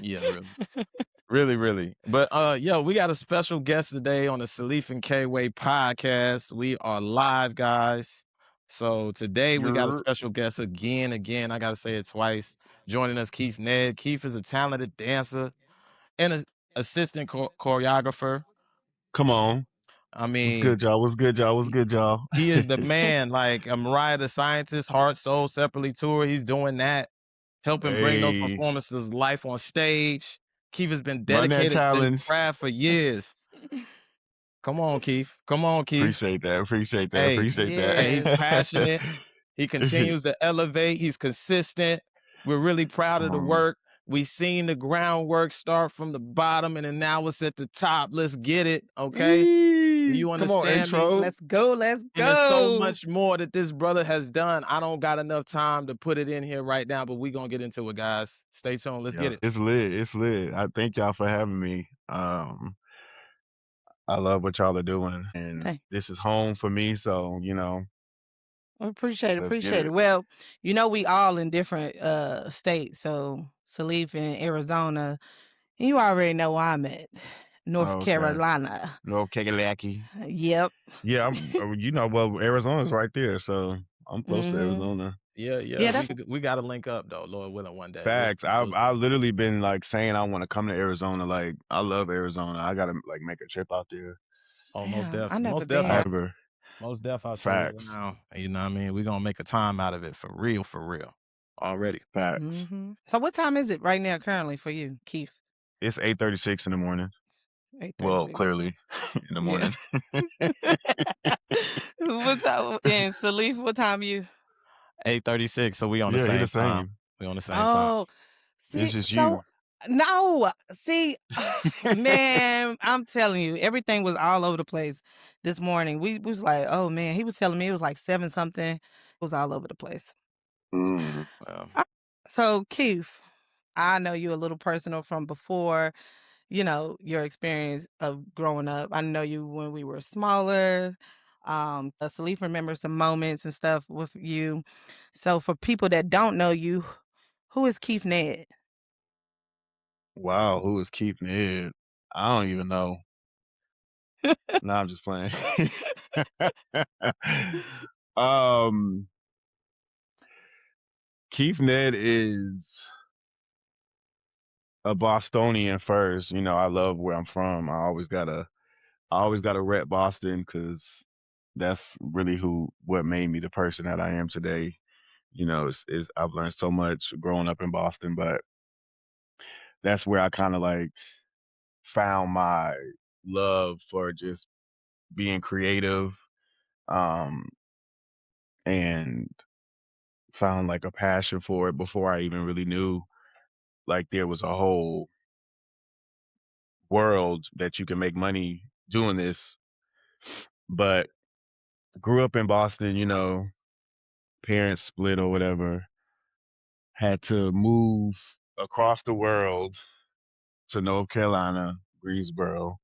Yeah, really. Really, really. But yo, we got a special guest today on the Salif and K-Way podcast. We are live, guys. So today we got a You're special guest again. I gotta say it twice. Joining us, Keith Nedd. Keith is a talented dancer and an assistant choreographer. come on. I What's mean, good, y'all? What's good, y'all? What's he, good, y'all? he is the man. Like Mariah the Scientist, Heart, Soul, Separately tour. He's doing that, helping bring those Hey, performances to life on stage. Keith has been run that dedicated to his challenge. craft for years. Come on, Keith. Come on, Keith. Appreciate that. Appreciate that. Hey, Appreciate and he's that. passionate. He continues to elevate. He's consistent. We're really proud of the um, work. We've seen the groundwork start from the bottom and then now it's at the top. Let's get it. Okay. Do you come on, understand me? intro. Let's go. Let's And there's so go. much more that this brother has done. I don't got enough time to put it in here right now, but we're going to get into it, guys. Stay tuned. Let's Yeah, get it. it's lit. It's lit. I thank y'all for having me. I love what y'all are doing, and Thank this is home for me. So Appreciate it. let's get Appreciate it. it. Well, we all in different states. So Salif in Arizona. And you already know where I'm at. North Okay. Carolina. No Kakalaki. Yep. Yeah, well, Arizona's right there, so I'm close to Mm-hmm. Arizona. Yeah, yeah. Yeah, We that's could, we got to link up though, Lord willing, one day. Facts. We'll I see. literally been like saying I want to come to Arizona. Like I love Arizona. I gotta like make a trip out there. Oh, most damn. I def. never Most def. been. Ever. Most def, I'll show you Facts. around. You know what I mean? We're gonna make a time out of it for real, for real. Already. Facts. Mm-hmm. So what time is it right now currently for you, Keith? It's 8:36 in the morning. Well, 8:36. clearly in the Yeah. morning. What time? And Salif, what time you? 8:36. So we on the Yeah, he the same time. same. We on the same time. Oh, It's see, just you. so no, see, man, I'm telling you, everything was all over the place this morning. We was like, oh man, he was telling me it was like seven something. It was all over the place. Mm. Well, Uh, So, Keith, I know you a little personal from before, your experience of growing up. I know you when we were smaller. Salif remembers some moments and stuff with you. So, for people that don't know you, who is Keith Nedd? Wow, who is Keith Nedd? I don't even know. No, I'm just playing. um, Keith Nedd is a Bostonian first. I love where I'm from. I always gotta rep Boston because that's really what made me the person that I am today. Is I've learned so much growing up in Boston, but that's where I kind of like found my love for just being creative, um, and found like a passion for it before I even really knew like there was a whole world that you can make money doing this. But grew up in Boston, parents split or whatever, had to move across the world to North Carolina, Greensboro.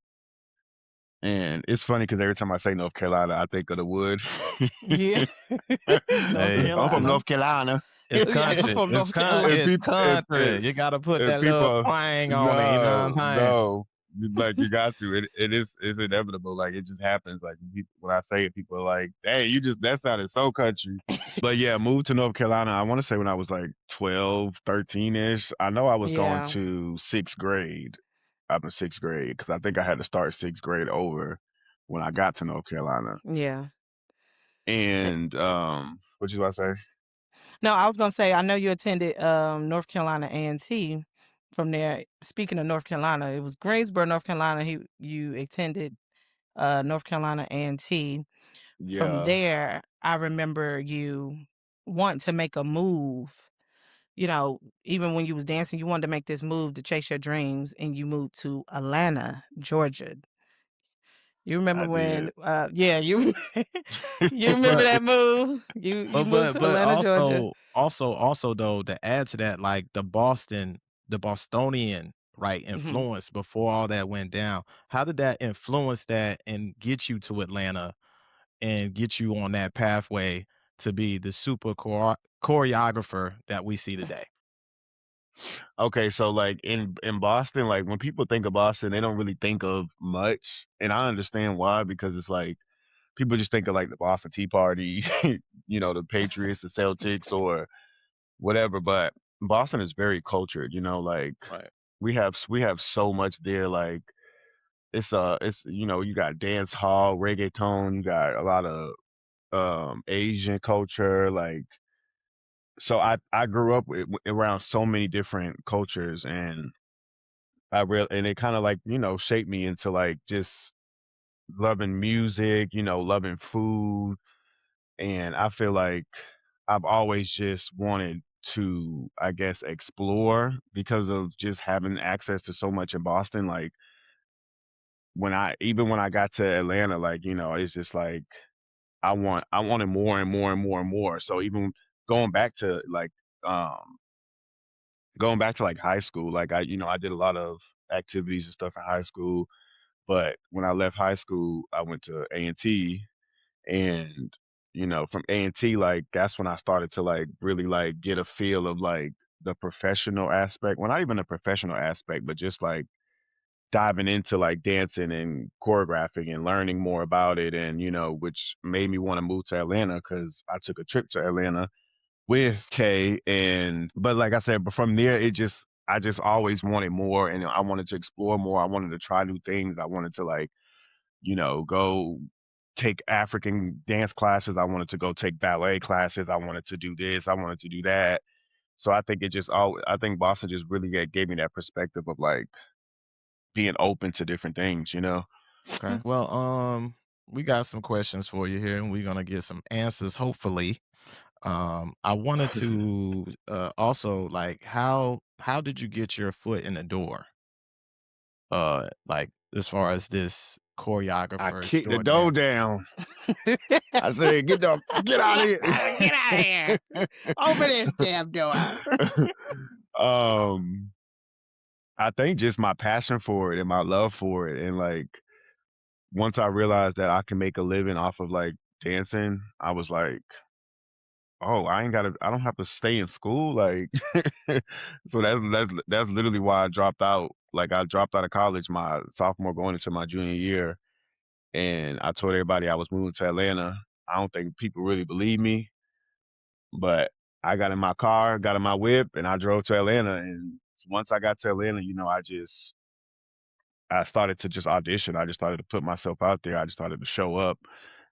And it's funny because every time I say North Carolina, I think of the wood. Yeah. North hey, I'm from Carolina. North Carolina. it's Yeah, I'm country. from It's North Carolina. and it's people, country. You gotta put and that little people, twang on it. You know no, what I'm saying? no, like you got to. It's inevitable. Like it just happens. Like when I say it, people are like, "Hey, that sounded so country." But yeah, moved to North Carolina. I want to say when I was like 12, 13 ish. I know I was going Yeah. to sixth grade. Up in sixth grade because I think I had to start sixth grade over when I got to North Carolina. Yeah. And what you want to say? No, I was gonna say I know you attended North Carolina A&T. From there, speaking of North Carolina, it was Greensboro, North Carolina. You attended North Carolina A&T. From Yeah, there, I remember you want to make a move. Even when you was dancing, you wanted to make this move to chase your dreams, and you moved to Atlanta, Georgia. You remember I did. when? Yeah, you you remember But that move? You moved to but Atlanta, Georgia. also though to add to that, like the Bostonian right Hmm. influence before all that went down. How did that influence that and get you to Atlanta and get you on that pathway to be the super choreographer that we see today? Okay, so like in Boston, like when people think of Boston, they don't really think of much, and I understand why because it's like people just think of like the Boston Tea Party, the Patriots, the Celtics, or whatever. But Boston is very cultured, like Right. we have so much there. Like it's you got dance hall, reggaeton, you got a lot of Asian culture, like so I grew up around so many different cultures, and and it kind of like shaped me into like just loving music, loving food, and I feel like I've always just wanted to, I guess, explore because of just having access to so much in Boston. Like when I got to Atlanta, like it's just like I wanted more and more and more and more. So even going back to like um going back to like high school, like I did a lot of activities and stuff in high school. But when I left high school, I went to A&T, and from A&T, like that's when I started to like really like get a feel of like the professional aspect. Well, not even the professional aspect, but just like diving into like dancing and choreographing and learning more about it, and which made me want to move to Atlanta because I took a trip to Atlanta with Kay. And but like I said, but from there, I just always wanted more, and I wanted to explore more. I wanted to try new things. I wanted to like go take African dance classes. I wanted to go take ballet classes. I wanted to do this. I wanted to do that. So I think I think Boston just really gave me that perspective of like being open to different things. Okay. Well, we got some questions for you here, and we're gonna get some answers, hopefully. I wanted to also like how did you get your foot in the door? Like as far as this I choreographer kicked the door extraordinaire. down. I said, get out of Get out of here. here. Open this damn door. um, I think just my passion for it and my love for it. And like once I realized that I can make a living off of like dancing, I was like, oh, I don't have to stay in school. Like so that's literally why I dropped out. Like I dropped out of college my sophomore going into my junior year, and I told everybody I was moving to Atlanta. I don't think people really believe me, but I got in my car, got in my whip, and I drove to Atlanta. And once I got to Atlanta, I started to just audition. I just started to put myself out there. I just started to show up,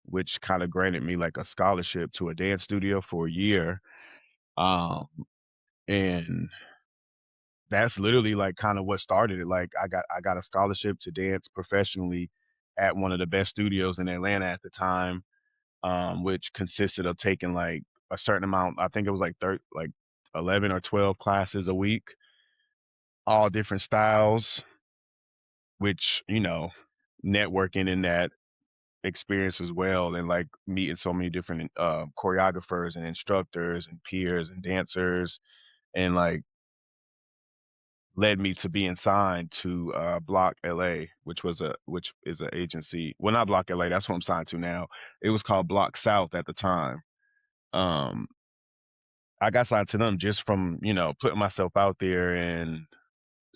which kind of granted me like a scholarship to a dance studio for a year. Um, and that's literally like kind of what started it. Like I got a scholarship to dance professionally at one of the best studios in Atlanta at the time, which consisted of taking like a certain amount. I think it was like 11 or 12 classes a week, all different styles, which networking in that experience as well, and like meeting so many different choreographers and instructors and peers and dancers, and like led me to being signed to Block LA, which is an agency. Well, not Block LA. That's what I'm signed to now. It was called Block South at the time. Um, I got signed to them just from putting myself out there and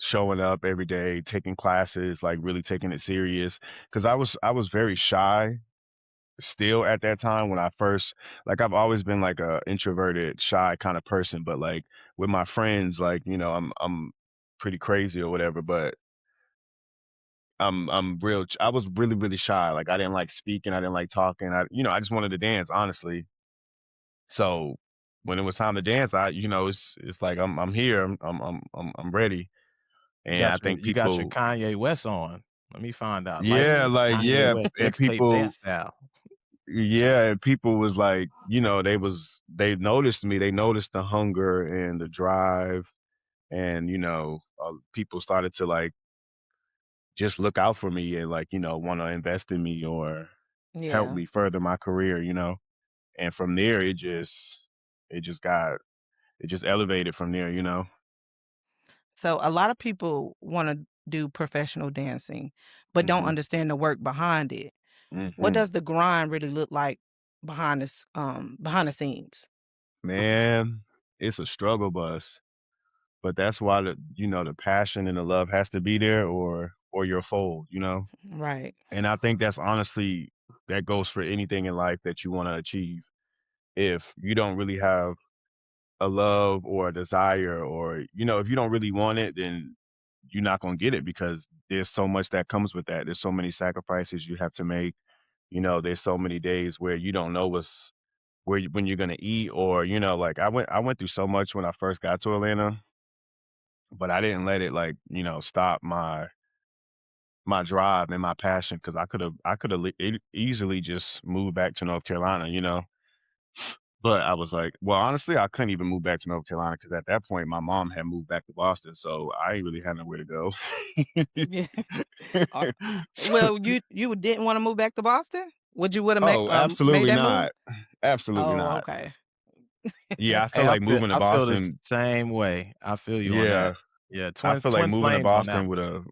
showing up every day, taking classes, like really taking it serious. Because I was very shy still at that time when I first, like I've always been like a introverted, shy kind of person, but like with my friends, like I'm pretty crazy or whatever, but I was really really shy. Like I didn't like speaking, I didn't like talking. I just wanted to dance, honestly. So when it was time to dance, it's like I'm here, I'm ready. And I think You got your people, Kanye West on. Let me find out. yeah, Licensed like Kanye yeah, West and mixtape people dance style. Yeah, and people was like, they noticed me. They noticed the hunger and the drive, and people started to like just look out for me and like want to invest in me or help Yeah. me further my career. And from there, it just got it just elevated from there. So a lot of people want to do professional dancing, but don't hmm understand the work behind it. What hmm does the grind really look like behind the scenes? Man, it's a struggle bus. but that's why the passion and the love has to be there, or you'll fold. Right. And I think that's honestly that goes for anything in life that you want to achieve. If you don't really have a love or a desire, or if you don't really want it, then you're not going to get it, because there's so much that comes with that. There's so many sacrifices you have to make. There's so many days where you don't know when you're going to eat, or like I went through so much when I first got to Atlanta, but I didn't let it, like, stop my drive and my passion, because I could have easily just moved back to North Carolina. But I was like, well, honestly, I couldn't even move back to North Carolina, because at that point my mom had moved back to Boston, so I ain't really had nowhere to go. Yeah. Are well, you didn't wanna move back to Boston? Would you woulda Oh, made absolutely that move? not. Absolutely Oh, not. okay. Yeah, I feel Hey, like moving to I feel the Boston. same way. I feel you on that. Yeah, Yeah, I feel like twin moving to flames on that Boston one. would have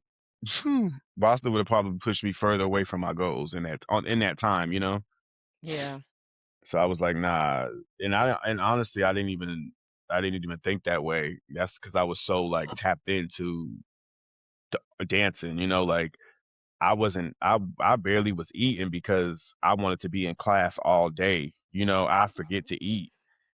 Boston would have probably pushed me further away from my goals in that time. Yeah. So I was like, nah. And honestly, I didn't even think that way. That's because I was so like tapped into dancing. Like I barely was eating because I wanted to be in class all day. I forget to eat.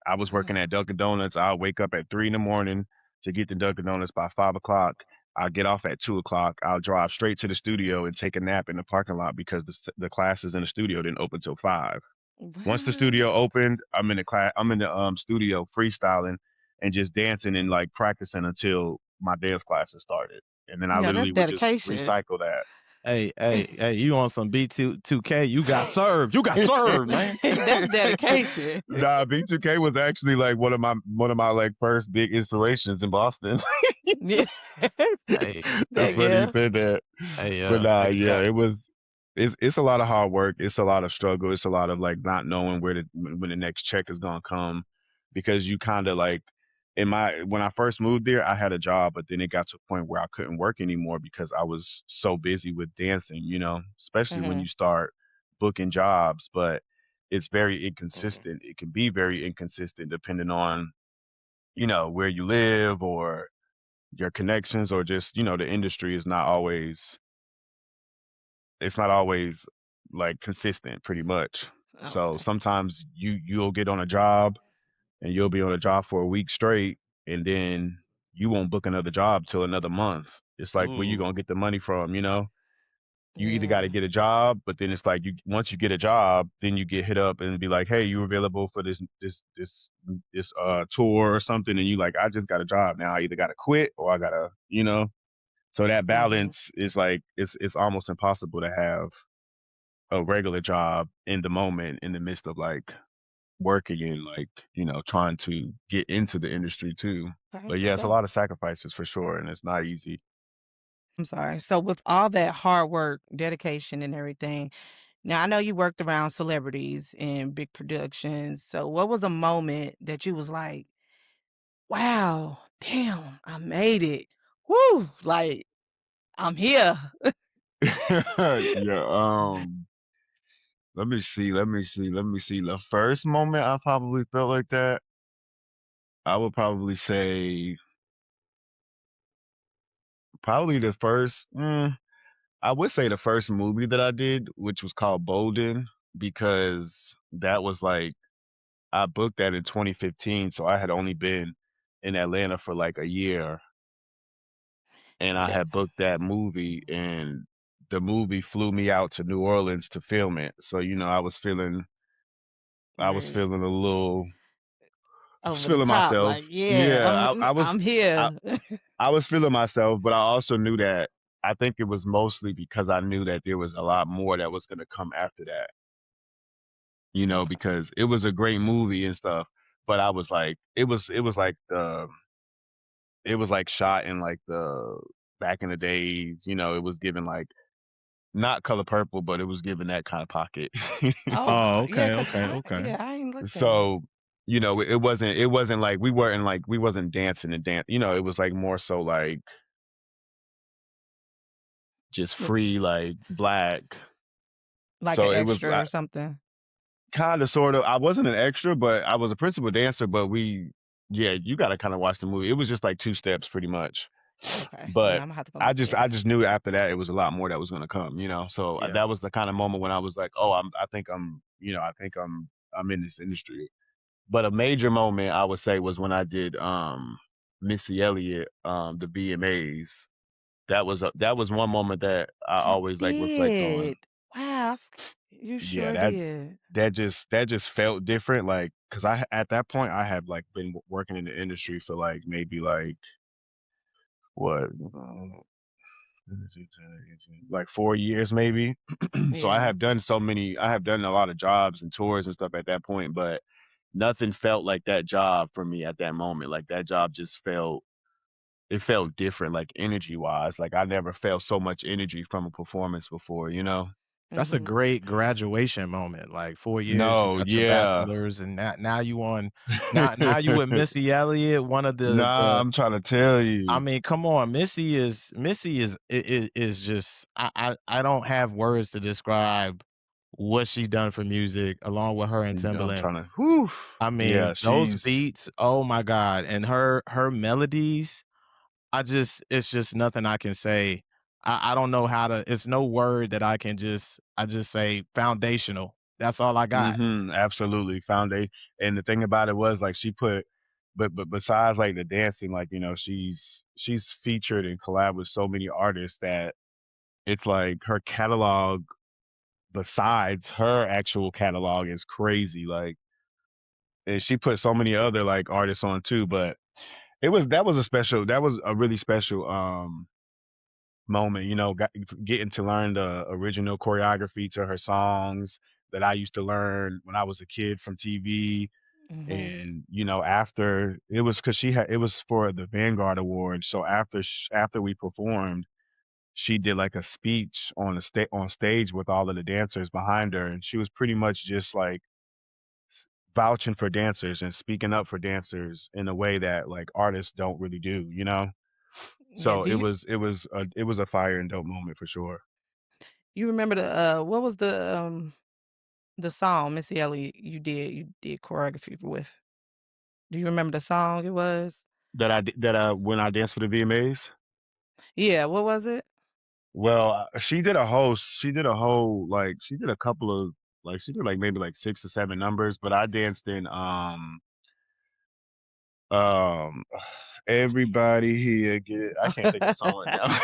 I was working at Dunkin' Donuts. I'll wake up at 3 in the morning to get to Dunkin' Donuts by 5 o'clock. I'll get off at 2 o'clock. I'll drive straight to the studio and take a nap in the parking lot, because the classes in the studio didn't open till 5. Once the What? studio opened, I'm in the class. I'm in the studio freestyling and just dancing and like practicing until my dance classes started, and then I Yeah, that's literally would just dedication. recycle that. Hey, you on some B2K? You got served. You got served, man. That's dedication. Nah, B2K was actually like one of my like first big inspirations in Boston. Yeah. Hey, That's That hey, funny you yeah. said that. hey, But nah, hey, yeah, got it's a lot of hard work. It's a lot of struggle. It's a lot of like not knowing when the next check is gonna come, because you kind of like when I first moved there, I had a job, but then it got to a point where I couldn't work anymore because I was so busy with dancing. Especially when you Mhm. start booking jobs, but it's very inconsistent. It can be very inconsistent depending on where you live, or your connections, or just the industry is not always it's not always like consistent, pretty much. So Okay. sometimes you'll get on a job, and you'll be on a job for a week straight, and then you won't book another job till another month. It's like, where you gonna ooh. get the money from? You either got to Yeah. get a job, but then it's like, once you get a job, then you get hit up and be like, hey, you available for this tour or something, and you like, I just got a job now. I either got to quit, or I gotta. So that Mhm. balance is like, it's almost impossible to have a regular job in the moment, in the midst of like working and like trying to get into the industry too. Okay. But yeah, it's a lot of sacrifices for sure, and it's not easy. I'm sorry. So with all that hard work, dedication and everything, now I know you worked around celebrities and big productions. So what was a moment that you was like, "Wow, damn, I made it. Woo, like I'm here." Yeah. Let me see. The first moment I probably felt like that, I would probably say probably the first. I would say the first movie that I did, which was called Bolden, because that was like, I booked that in 2015, so I had only been in Atlanta for like a year, and I Yeah, had booked that movie, and the movie flew me out to New Orleans to film it. So I was right. feeling a little, I was Over the feeling top, myself. like, yeah, Yeah, I was, I'm I, here. I was feeling myself, but I also knew that, I think it was mostly because I knew that there was a lot more that was going to come after that. Okay. Because it was a great movie and stuff, but I was like, it was like shot in like the back in the days. It was given like, not color purple, but it was given that kind of pocket. Oh, Oh, yeah, okay, 'cause okay, okay. I ain't looked at it. So, it wasn't like we wasn't dancing and dance. It was like more so like just Look free, like black. like an So it was extra or something. kind of sort of. I wasn't an extra, but I was a principal dancer. But Yeah, you got to kind of watch the movie. It was just like two steps pretty much. Okay. Yeah, But I'm gonna have to go I look just at I it. just knew after that it was a lot more that was going to come, So Yeah. that was the kind of moment when I was like, "Oh, I think I think I'm in this industry." But a major moment I would say was when I did Missy Elliott the VMAs. That was one moment that I You always like reflect on. did. Wow, you Yeah, sure did. that just felt different like cuz I at that point I had like been working in the industry for like maybe like what like 4 years maybe. So Yeah. I have done a lot of jobs and tours and stuff at that point, but nothing felt like that job for me at that moment. Like that job just felt it felt different, like energy wise. Like I never felt so much energy from a performance before. That's a Mhm. great graduation moment. Like 4 years, you No, got your yeah. bachelor's, and now you on now you with Missy Elliott, one of Nah, the. I'm trying to tell I you. mean, come on, Missy is just I don't have words to describe what she done for music along with her and I'm Timbaland. trying to whew. I Yeah, mean, those she's beats, oh my God, and her melodies, it's just nothing I can say. I don't know how to. It's no word that I just say foundational. That's all I got. absolutely foundation. And the thing about it was like she put but besides like the dancing, like, she's featured and collab with so many artists that it's like her catalog besides her actual catalog is crazy. Like and she put so many other like artists on too, but that was a really special moment, getting to learn the original choreography to her songs that I used to learn when I was a kid from TV. Mhm. And after it was because it was for the Vanguard Award. So after we performed, she did like a speech on stage with all of the dancers behind her, and she was pretty much just like vouching for dancers and speaking up for dancers in a way that like artists don't really do. Yeah, So do you it was a fire and dope moment for sure. you remember what was the song Missy Elliott you did choreography with? Do you remember the song it was? That when I danced for the VMAs. Yeah, what was it? Well, she did a whole like she did a couple of like she did like maybe like 6 or 7 numbers, but I danced in um everybody here get I can't think of the song right now.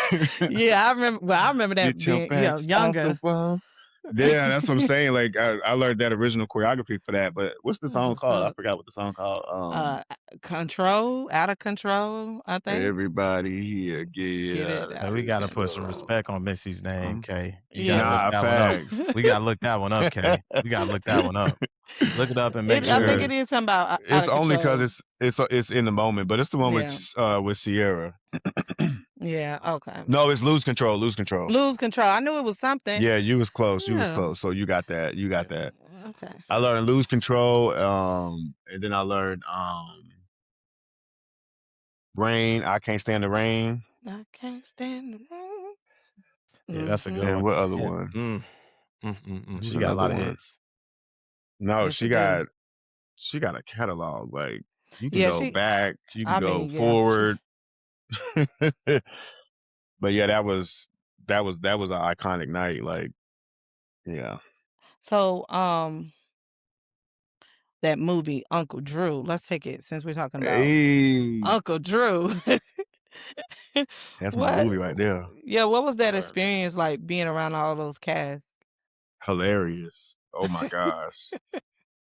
Yeah, I remember that Get your being, backs off the younger. wall. Yeah, that's what I'm saying. Like I learned that original choreography for that, but what's the That's song what's called? I up. forgot what the song called. Control, Out of Control, I think. Everybody here get Get out it of Hey, out we of gotta put some control. respect on Missy's name, Um, Kay. You gotta look Yeah. nah, that one up. facts. We gotta look that one up, Kay. We gotta look that one up. Look it up and make I think sure. it is something about Out It's of only because Control. it's in the moment, but it's the one Yeah. with Sierra. Yeah, okay. No, it's lose control, lose control. Lose Control. I knew it was something. Yeah, you was close, you was Yeah. close. So you got that, you got that. Okay. I learned lose control, and then I learned rain. I can't stand the rain. I can't stand the rain. Yeah, that's a good Mhm. And one. what other And one? There was she got a another lot of one. hits. No, Yes, she do. she got a catalog. Like you can Yeah, go back, you can I go mean, yeah, she forward. But yeah, that was an iconic night. Like yeah. so, that movie, Uncle Drew, let's take it since we're talking about Hey, Uncle Drew. that's my What movie right there. yeah, what was that Word. experience like being around all those casts? Hilarious. Oh my gosh.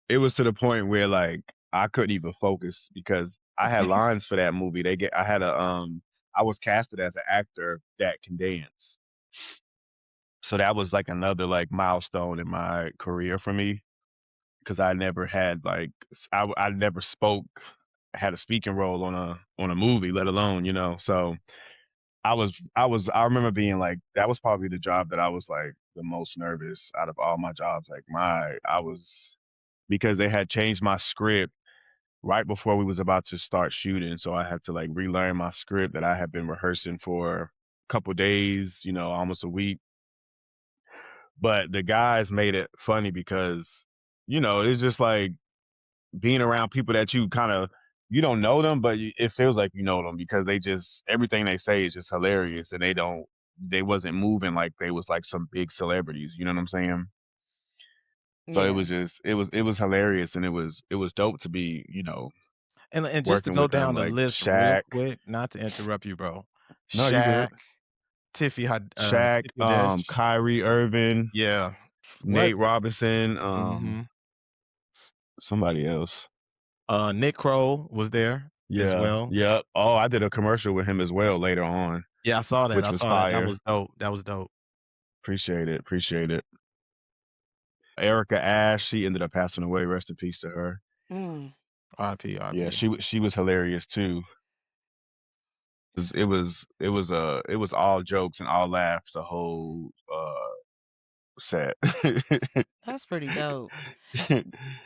It was to the point where like I couldn't even focus because I had lines for that movie. I had a I was casted as an actor that can dance. So that was like another like milestone in my career for me because I never had like I never spoke had a speaking role on a movie, let alone, So I remember being like that was probably the job that I was like the most nervous out of all my jobs. Like I was because they had changed my script right before we was about to start shooting, so I had to like relearn my script that I had been rehearsing for a couple days, almost a week. But the guys made it funny because it's just like being around people that you kind of you don't know them, but it feels like you know them because they just everything they say is just hilarious, and they wasn't moving like they was like some big celebrities. You know what I'm saying? So it Yeah. was just it was hilarious, and it was dope to be And just to working go with them down the like list real Shaq. quick, not to interrupt you, bro. No, you good. Shaq, Shaq, Tiffy Haddish, Kyrie Irving, yeah. What? Nate Robinson, Hmm. somebody else. Nick Kroll was there as Yeah, well. yeah. Oh, I did a commercial with him as well later on, Yeah, I saw that. which I was saw that. That fire. was dope. That was dope. Appreciate it, appreciate it. Erica Ash, she ended up passing away. Rest in peace to her. Mm, RP, Yeah, RP. she was hilarious too. It was all jokes and all laughs the whole set. that's pretty dope.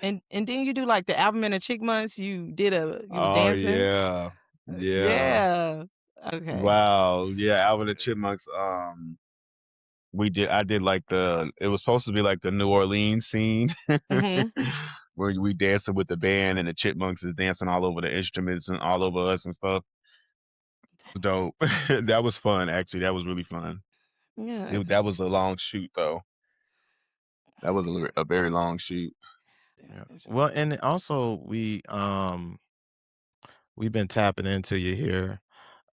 And then you do like the Alvin and the Chickmunks. You was Oh dancing. yeah, yeah. Yeah. Okay. Wow, yeah. Alvin and Chipmunks. We did. I did like the. It was supposed to be like the New Orleans scene, Mhm. where we dancing with the band and the Chipmunks is dancing all over the instruments and all over us and stuff. Dope. That was fun. Actually, that was really fun. Yeah. That was a long shoot though. That was Okay. a very long shoot. Yeah. Dance Well, instrument. and also we've been tapping into you here.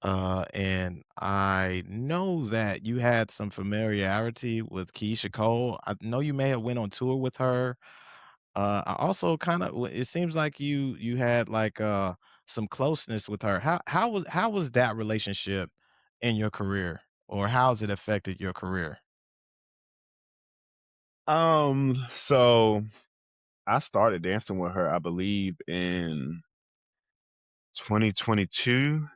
And I know that you had some familiarity with Keisha Cole. I know you may have went on tour with her. I also kind of it seems like you had like some closeness with her. How was that relationship in your career, or how's it affected your career? So I started dancing with her, I believe, in 2022.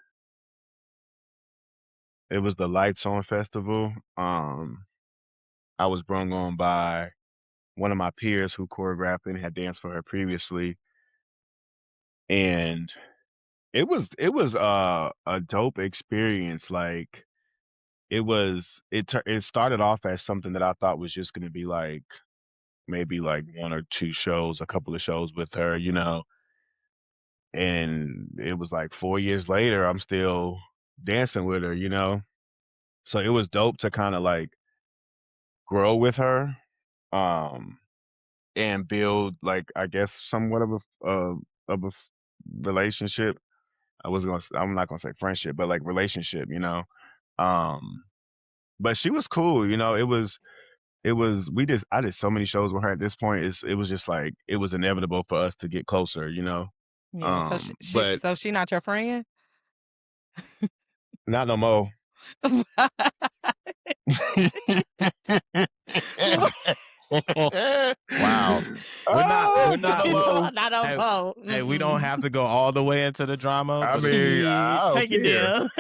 It was the Lights On Festival. I was brung on by one of my peers who choreographed and had danced for her previously, and it was a dope experience. Like it started off as something that I thought was just gonna be like maybe like one or two shows, a couple of shows with her, and it was like 4 years later, I'm still dancing with her. So it was dope to kind of like grow with her. Um, and build like I guess somewhat of a relationship. I'm not gonna say friendship, but like relationship. Um, but she was cool. It was we just I did so many shows with her at this point. It was just like it was inevitable for us to get closer. Yeah. So she But so she not your friend? not no more. Wow. We're Not not no more. Not no hey, fault. hey, we don't have to go all the way into the drama, I but if mean, Shit. I don't Take it care. down.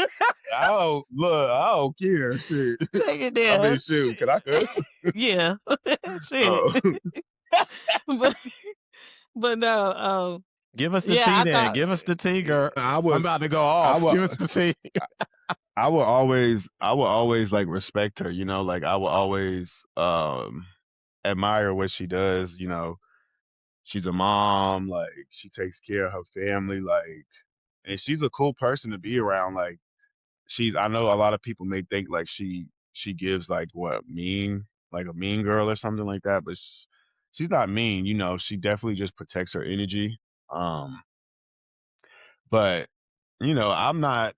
I don't care. Shit. Take it I mean, down. shoot. Can I cuss? Yeah. Shit. Oh, But but no, give us the yeah, tea I then. thought Give us the tea, girl. I I'm would, about to go I off. would, Give us the tea. I would always like respect her. Like I would always admire what she does. She's a mom. Like she takes care of her family. Like, and she's a cool person to be around. Like I know a lot of people may think like she gives like what like a mean girl or something like that, but she's not mean. She definitely just protects her energy. Um, but I'm not.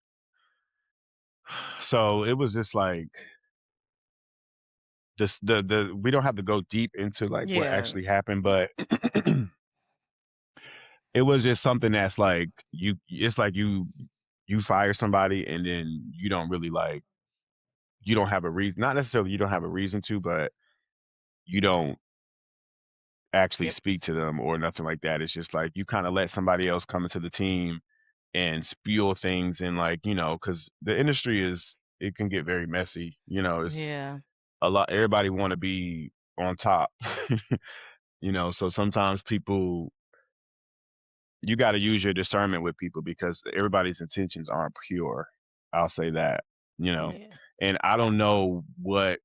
So it was just like this the we don't have to go deep into like what yeah. actually happened, but it was just something that's like it's like you fire somebody and then you don't really like you don't have a reason, not necessarily you don't have a reason to, but you don't actually Yep. speak to them or nothing like that. It's just like you kind of let somebody else come into the team and spew things and like, because the industry it can get very messy. It's Yeah. a lot. Everybody want to be on top. So sometimes people you got to use your discernment with people because everybody's intentions aren't pure. I'll say that. You know, Yeah. and I don't know what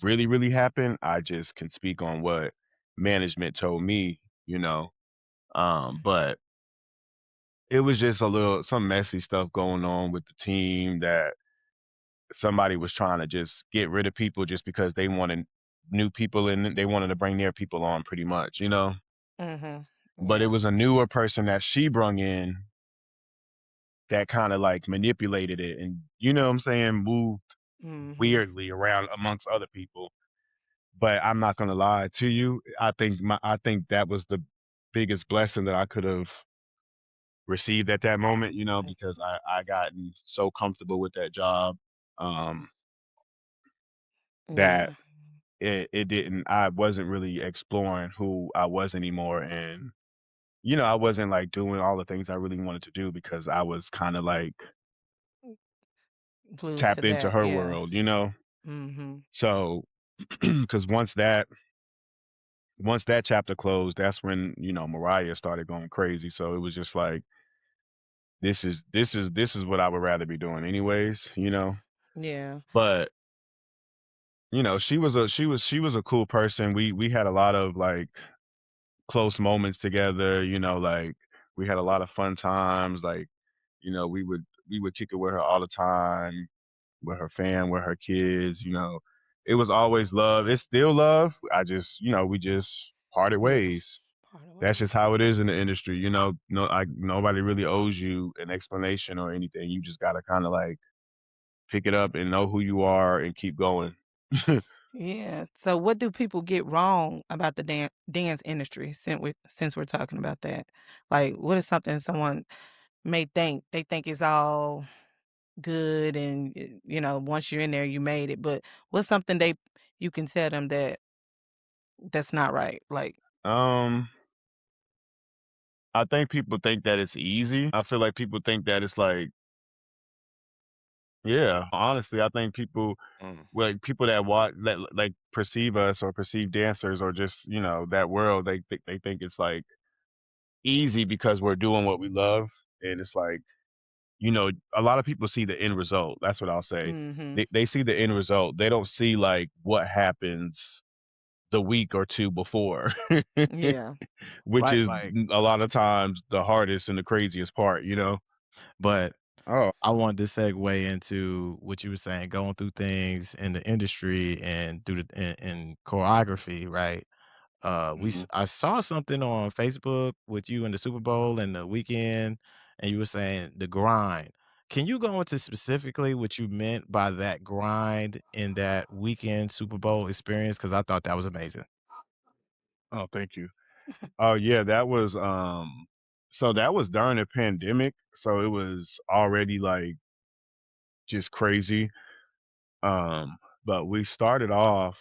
really happened. I just can speak on what management told me. But it was just a little some messy stuff going on with the team that somebody was trying to just get rid of people just because they wanted new people and they wanted to bring their people on pretty much, you know. Mhm. But it Yeah. was a newer person that she brung in that kind of like manipulated it and you know what I'm saying, moved Mhm. weirdly around amongst other people. But I'm not gonna lie to you. I think that was the biggest blessing that I could have received at that moment, you know, because I gotten so comfortable with that job um that Yeah. it didn't I wasn't really exploring who I was anymore and you know, I wasn't like doing all the things I really wanted to do because I was kind of like Glued to tapped into that. her Yeah. world, you know? Mhm. So, because once that chapter closed, that's when you know Mariah started going crazy. So it was just like this is what I would rather be doing anyways, you know. Yeah. But you know, she was a cool person. We had a lot of like close moments together. You know, like we had a lot of fun times. Like you know, we would kick it with her all the time, with her fam, with her kids. You know, it was always love. It's still love. I just you know we just parted Yeah. ways. Part of That's ways. just how it is in the industry. You know, nobody really owes you an explanation or anything. You just gotta kind of like pick it up and know who you are and keep going. Yeah. So what do people get wrong about the dance industry since we're talking about that? Like what is something someone may think? They think it's all good and once you're in there you made it, but what's something they you can tell them that's not right? Like, um, I think people think that it's easy. I feel like people think that it's like, yeah, honestly, I think people Mm. like people that watch that like perceive us or perceive dancers or just you know that world they think it's like easy because we're doing what we love and it's like you know a lot of people see the end result. That's what I'll say. mhm. They see the end result. They don't see like what happens the week or two before, Yeah. which Right, is like, a lot of times the hardest and the craziest part. You know. but Oh. I wanted to segue into what you were saying, going through things in the industry and through in choreography, right? I saw something on Facebook with you in the Super Bowl and the weekend, and you were saying the grind. Can you go into specifically what you meant by that grind in that weekend Super Bowl experience? Because I thought that was amazing. Oh, thank you. Oh yeah, that was so that was during the pandemic, so it was already like just crazy. But we started off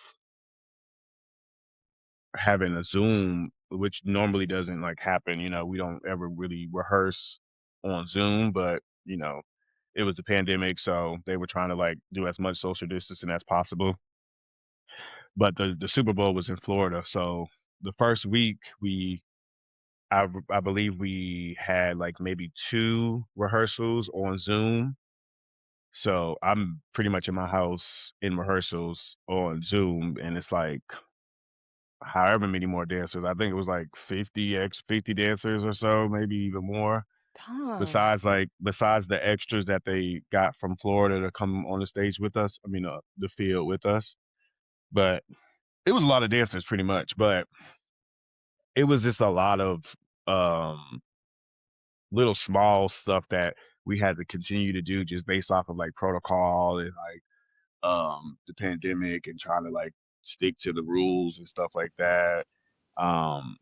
having a Zoom, which normally doesn't like happen, you know, we don't ever really rehearse on Zoom, but you know, it was the pandemic, so they were trying to like do as much social distancing as possible. But the Super Bowl was in Florida, so the first week I believe we had like maybe 2 rehearsals on Zoom. So I'm pretty much in my house in rehearsals on Zoom, and it's like however many more dancers. I think it was like 50 dancers or so, maybe even more. Darn. Besides the extras that they got from Florida to come on the stage with us. I mean, the field with us. But it was a lot of dancers, pretty much. But it was just a lot of um little small stuff that we had to continue to do just based off of like protocol and like the pandemic and trying to like stick to the rules and stuff like that. Um,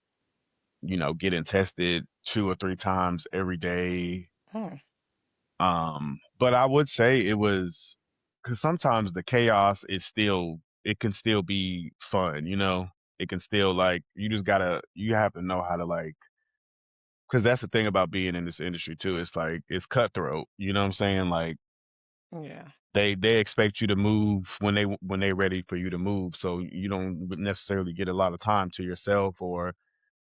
you know, getting tested 2 or 3 times every day. Hmm. But I would say it was because sometimes the chaos is still it can still be fun, you know. It can still like you have to know how to like because that's the thing about being in this industry too. It's like it's cutthroat. You know what I'm saying? Like Yeah. they expect you to move when they ready for you to move. So you don't necessarily get a lot of time to yourself or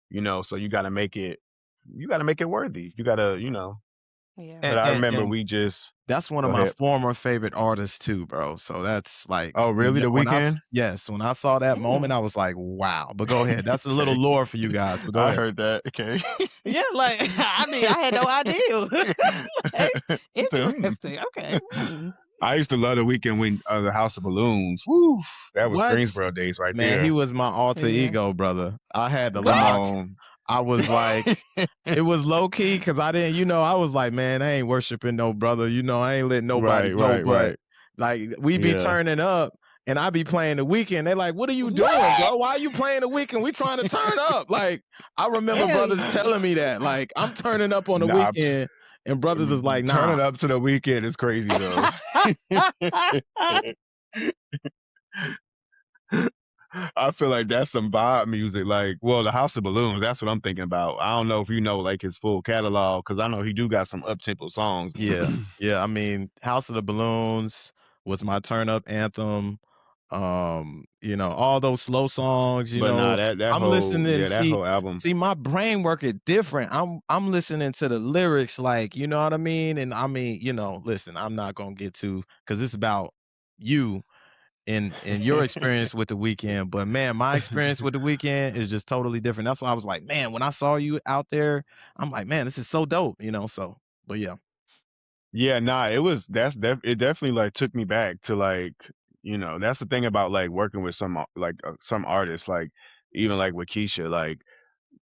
you know. So you got to make it worthy. You got to you know. Yeah. But and I and, remember and we just that's one of go my ahead. former favorite artists too, bro. So that's like Oh, really? The weekend? yes, when I saw that moment, Mm. I was like, wow. But go ahead. That's a little Okay. lore for you guys. But go I ahead. heard that. Okay. Yeah, like I mean, I had no idea. Like, Hmm. interesting. Okay. Mm. I used to love the weekend when the House of Balloons. Woo, that was What? Greensboro days right Man, he there. was my alter Yeah. ego, brother. I had the Come What? locks. on. I was like, it was low key because I didn't, I was like, man, I ain't worshiping no brother. I ain't letting nobody Right, go. right, But right. like, we be Yeah, turning up and I be playing the weekend. They like, what are you doing, bro? Why are What? you playing the weekend? We trying to turn up. Like, I remember Hell brothers yeah. telling me that. Like, I'm turning up on the nah, weekend, and brothers is like, turning nah. up to the weekend is crazy though. I feel like that's some vibe music. Like, well, the House of Balloons. That's what I'm thinking about. I don't know if you know like his full catalog because I know he do got some up tempo songs. Yeah, yeah. I mean, House of the Balloons was my turn up anthem. All those slow songs, But nah, that I'm whole listening. yeah, that See, whole album. see, my brain work it different. I'm listening to the lyrics, like, you know what I mean? And I mean, listen, I'm not gonna get to because it's about you and your experience with the weekend. But man, my experience with the weekend is just totally different. That's why I was like, man, when I saw you out there, I'm like, man, this is so dope. So, but yeah. Yeah, nah, it definitely like took me back to like, that's the thing about like working with some artists like even like with Keisha, like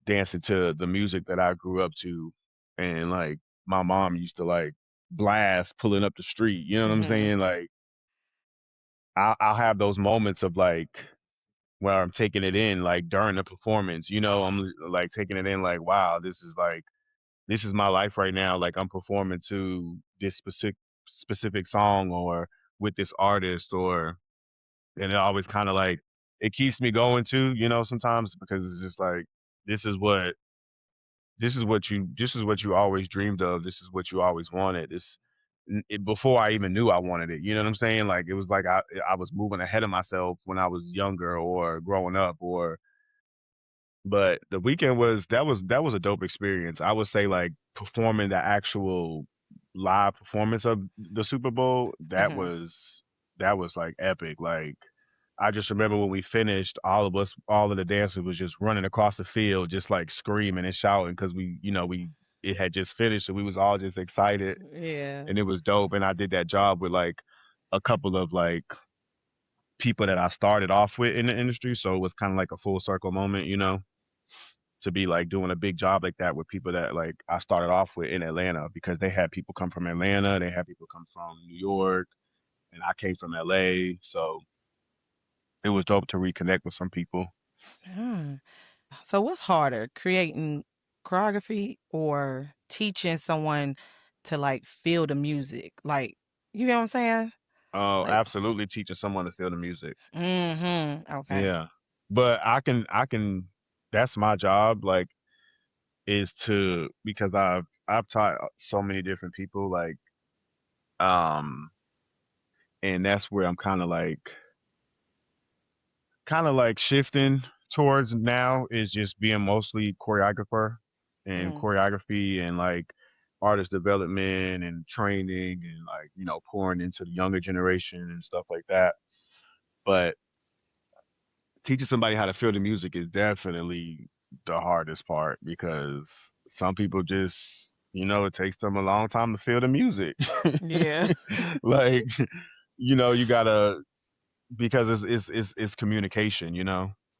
dancing to the music that I grew up to and like my mom used to like blast pulling up the street, you know what I'm Mhm. saying? Like I'll have those moments of like where I'm taking it in like during the performance, I'm like taking it in like wow, this is my life right now. Like I'm performing to this specific song or with this artist and it always kind of like it keeps me going too, sometimes because it's just like this is what this is what you always dreamed of. This is what you always wanted. Before I even knew I wanted it. You know what I'm saying? Like it was like I was moving ahead of myself when I was younger or growing up or but the weekend was a dope experience. I would say like performing the actual live performance of the Super Bowl, Mhm. that was like epic. Like I just remember when we finished, all of the dancers was just running across the field, just like screaming and shouting because we it had just finished, and we was all just excited, Yeah. and it was dope. And I did that job with like a couple of like people that I started off with in the industry, so it was kind of like a full circle moment, to be like doing a big job like that with people that like I started off with in Atlanta because they had people come from Atlanta, they had people come from New York, and I came from LA, so it was dope to reconnect with some people. Mm. So what's harder, creating choreography or teaching someone to like feel the music? Like, you know what I'm saying? Oh, Like, absolutely teaching someone to feel the music. mhm. Okay. Yeah. But I can that's my job like is to because I've taught so many different people like um and that's where I'm kind of like shifting towards now is just being mostly choreographer and Mm. choreography and like artist development and training and like pouring into the younger generation and stuff like that. But teaching somebody how to feel the music is definitely the hardest part because some people just it takes them a long time to feel the music. Yeah. Like you gotta because it's communication.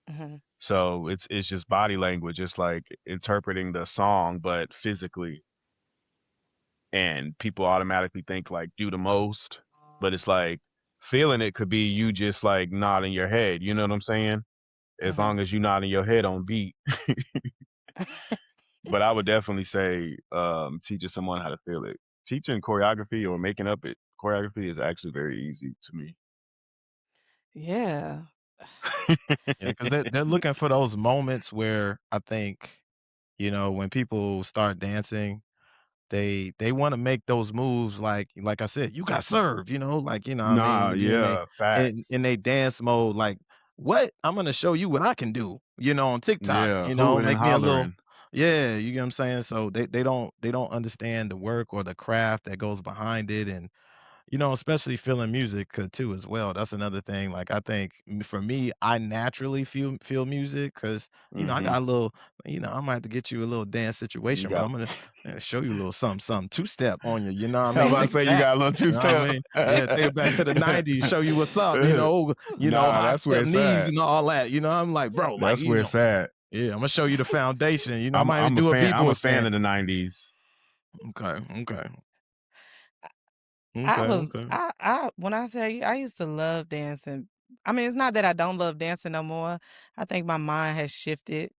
Mhm. So it's just body language. It's like interpreting the song, but physically, and people automatically think like do the most, but it's like feeling it could be you just like nodding your head. You know what I'm saying? As Mhm. long as you nodding your head on beat. But I would definitely say teaching someone how to feel it. Teaching choreography or making up it choreography is actually very easy to me. Yeah. Yeah, because they're looking for those moments where I think, when people start dancing, they want to make those moves like I said, you got served, like what I mean, Nah, and then they yeah, facts. in they dance mode, like, what? I'm gonna show you what I can do, on TikTok, Yeah, hooting and make me a little hollering. Yeah, you get what I'm saying? So they don't understand the work or the craft that goes behind it, and especially feeling music too as well. That's another thing. Like I think for me, I naturally feel music because I Hmm. got a little. I might have to get you a little dance You situation, but got. I'm gonna show you a little something, something two step on you. You know what I How mean? about Like to say you that. got a little two You know what I step? mean? Yeah, take it back to the '90s, show you what's up. Nah, High that's where step it's knees at. and all that. I'm like, bro, like That's where it's at. yeah, I'm gonna show you the foundation. I I'm might even I'm a do a fan. I'm b-boy a fan stand. of the '90s. Okay, okay, I okay, was okay. I when I tell you I used to love dancing. I mean, it's not that I don't love dancing no more. I think my mind has shifted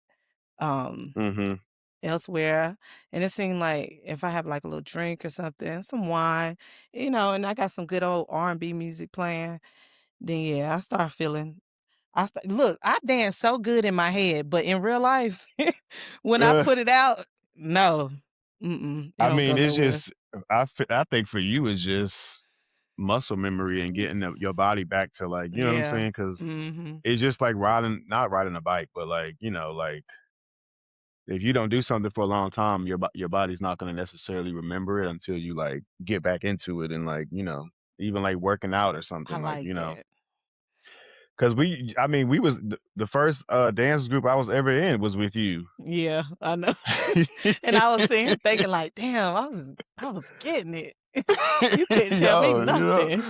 um Hmm. elsewhere. And it seemed like if I have like a little drink or something, some wine, and I got some good old R&B music playing, then yeah, I start feeling look, I dance so good in my head, but in real life, when I Uh, put it out, no. Mm-mm, it I don't go mean, it's nowhere. just I think for you it's just muscle memory and getting your body back to like you know what I'm Yeah. saying? Because Mhm. it's just like riding, not riding a bike, but like like if you don't do something for a long time, your body's not gonna necessarily remember it until you like get back into it and like even like working out or I something like like that. because I mean we was the first dance group I was ever in was with you. Yeah, I know. And I was sitting here thinking like, "Damn, I was getting it." You couldn't tell me Yo, nothing.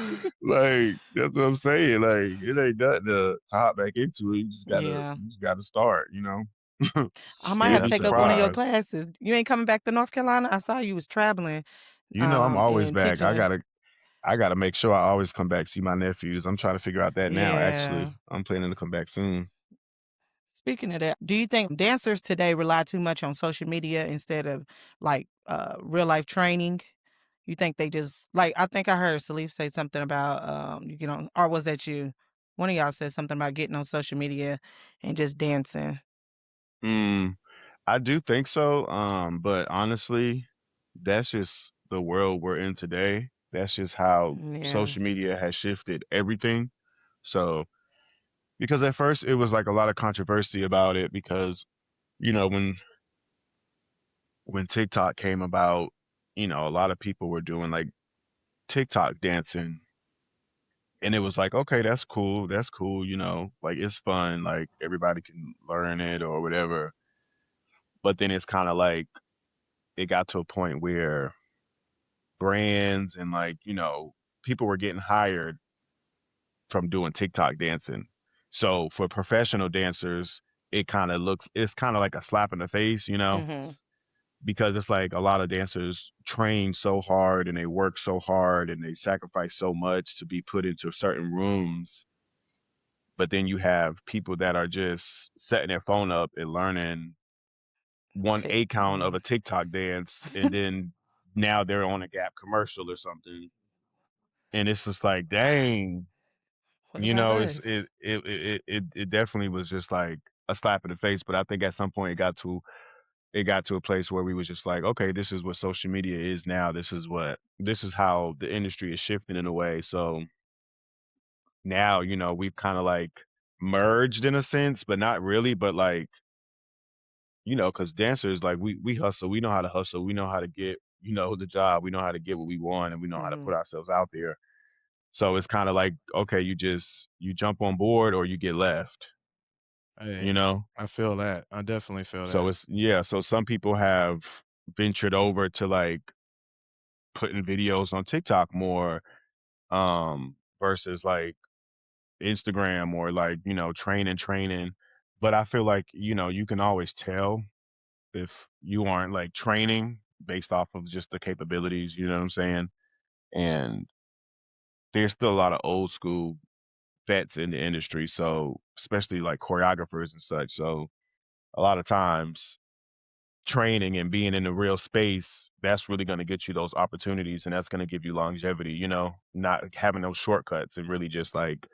like that's what I'm saying. Like it ain't nothing to hop back into it. Yeah. You just gotta start. I might And have you'll to be take up one of your Definitely. surprised. classes. You ain't coming back to North Carolina? I saw you was traveling, I'm always and back. teaching it. I gotta make sure I always come back see my nephews. I'm trying to figure out that now. Yeah. Actually, I'm planning to come back soon. Speaking of that, do you think dancers today rely too much on social media instead of like real life training? You think they just like I think I heard Salif say something about you get on or was that you? One of y'all said something about getting on social media and just dancing. Mm, I do think so. But honestly, that's just the world we're in today. That's just how Yeah. social media has shifted everything. So because at first it was like a lot of controversy about it because you know when TikTok came about, a lot of people were doing like TikTok dancing, and it was like, okay, that's cool, like it's fun, like everybody can learn it or whatever. But then it's kind of like it got to a point where brands and like people were getting hired from doing TikTok dancing. So for professional dancers, it's kind of like a slap in the face, Mhm. because it's like a lot of dancers train so hard and they work so hard and they sacrifice so much to be put into certain rooms. But then you have people that are just setting their phone up and learning one Take A count of mm. a TikTok dance, and then now they're on a Gap commercial or something. And it's just like, dang, What about it's us? it definitely was just like a slap in the face. But I think at some point it got to a place where we was just like, okay, this is what social media is now. This is how the industry is shifting in a way. So now, we've kind of like merged in a sense, but not really. But like, because dancers, like we hustle, we know how to hustle, we know how to get, the job, we know how to get what we want, and we know how to put Mhm. ourselves out there. So it's kind of like, okay, you jump on board or you get left, you Hey, know. I feel that. I definitely feel So that. it's yeah. So some people have ventured over to like putting videos on TikTok more versus like Instagram or like, training. But I feel like, you can always tell if you aren't like training based off of just the capabilities, you know what I'm saying? And there's still a lot of old school vets in the industry, so especially like choreographers and such. So a lot of times training and being in the real space, that's really going to get you those opportunities and that's going to give you longevity, not having those shortcuts and really just like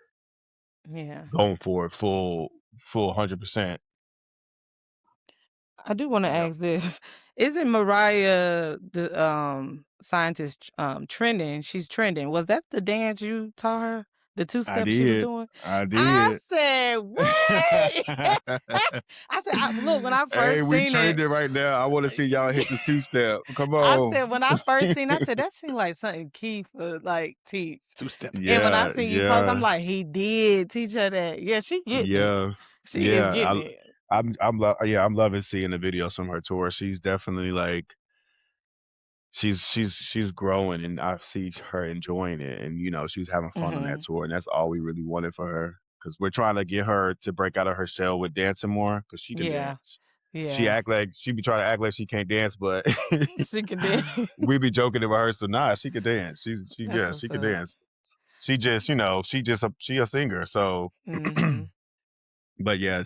Yeah. going for it full 100%. I do want to Yeah. ask this. Isn't Mariah the scientist trending? She's trending. Was that the dance you taught her? The two I steps she was did. doing? I I did. said, "Wait." I said, look, when I Hey, first we seen it, trending right now. I want to see y'all hit the two step. Come I on. said, when I first seen, I said, that seemed like something Keith would like teach. Two step. And when I Yeah, seen you post, I'm yeah, like, he did teach her that. Yeah, she getting it. yeah, She is yeah. getting it. I'm loving seeing the videos from her tour. She's definitely like she's growing, and I see her enjoying it, and she's having fun on that Hmm. tour, and that's all we really wanted for her because we're trying to get her to break out of her shell with dancing more because she can Yeah. dance. Yeah. She be trying to act like she can't dance, but She can dance. we be joking in rehearsal. Nah, she can dance. That's She what's can up. dance. She just she a singer. So, Hmm. but yeah,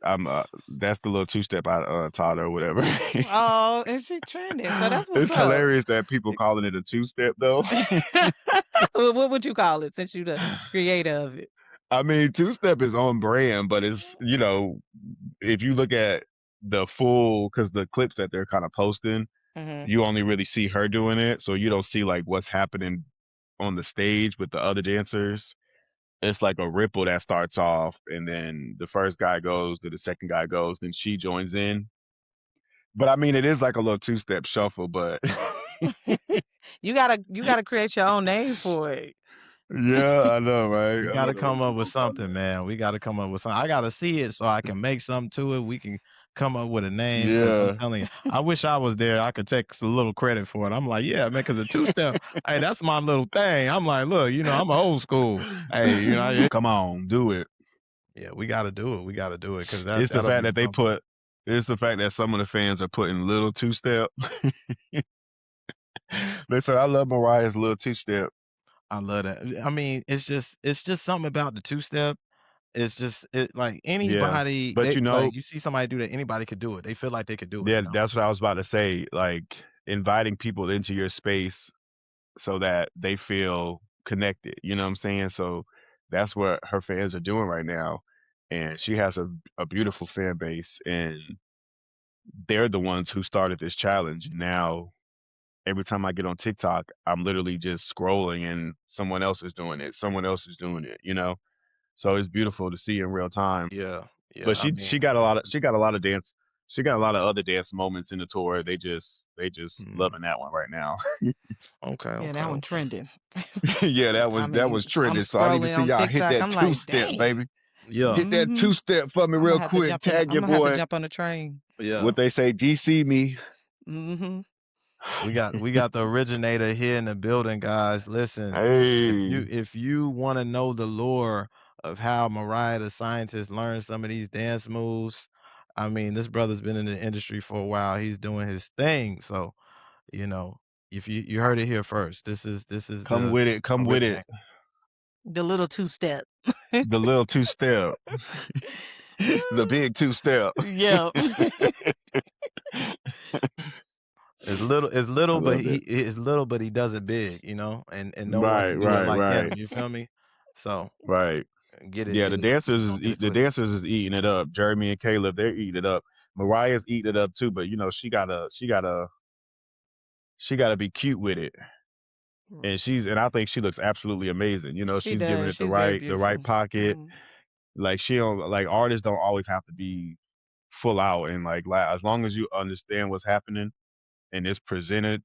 that's the little two step I taught her or whatever. Oh, and she trending. So that's what's It's up. hilarious that people calling it a two step though. Well, what would you call it since you the creator of it? I mean, two step is on brand, but it's if you look at the full, because the clips that they're kind of posting, Hmm. you only really see her doing it, so you don't see like what's happening on the stage with the other dancers. It's like a ripple that starts off, and then the first guy goes, then the second guy goes, then she joins in. But I mean, it is like a little two step shuffle, but You gotta create your own name for it. yeah, I know, right? We I got don't to know what come we up with gonna call something, man. We got to come up with something. I got to see it so I can make something to it. We can come up with a it. name because I'm Yeah. telling you, I wish I was there. I could take a little credit for it. I'm like, yeah, man, because a two step, hey, that's my little thing. I'm like, look, I'm old school. Hey, Come on, do it. yeah, we got to do it. We got to do it because It's the that'll fact be that they something. put. It's the fact that some of the fans are putting little two step. They say I love Mariah's little two step. I love that. I mean, it's just something about the two step. It's just like Yeah, anybody but they like you see somebody do that, anybody could do it. They feel like they could do it, yeah, that's what I was about to say. Like inviting people into your space so that they feel connected. You know what I'm saying? So that's what her fans are doing right now, and she has a beautiful fan base, and they're the ones who started this challenge. Now every time I get on TikTok, I'm literally just scrolling and someone else is doing it. Someone else is doing it, you know? So it's beautiful to see in real time. Yeah, But yeah. I mean, she got a lot of dance she got a lot of other dance moments in the tour. They just mm, loving that one right now. okay, Yeah, okay, that one okay. trending. Yeah, I that mean, was I'm trending. So I need to scrolling see on y'all hit TikTok. that I'm two like, step, dang. baby. Yeah, Hit that Hmm. two step for me I'm gonna real have to quick. jump in. Tag I'm your gonna have to boy. jump on the train. yeah. What they say, DC me. Hmm. We got the originator here in the building, guys. Listen, if you Hey, if you want to know the lore of how Mariah the Scientist learned some of these dance moves, I mean, this brother's been in the industry for a while. He's doing his thing. So, you know, if you heard it here first, this is come the with it. Come with it. originator. The little two step. The little two step. The big two step. Yeah. It's little, I but love he it. is little, but he does it big, and no one Right, can do it right, like him. right, You feel me? So right. get it, Yeah, get it. Don't get it the twisted. dancers is eating it up. Jeremy and Caleb, they're eating it up. Mariah's eating it up too, but she gotta be cute with it. And I think she looks absolutely amazing. She She's giving does. it She's very the right beautiful. pocket. Hmm. Like she don't like artists don't always have to be full out and like as long as you understand what's happening and it's presented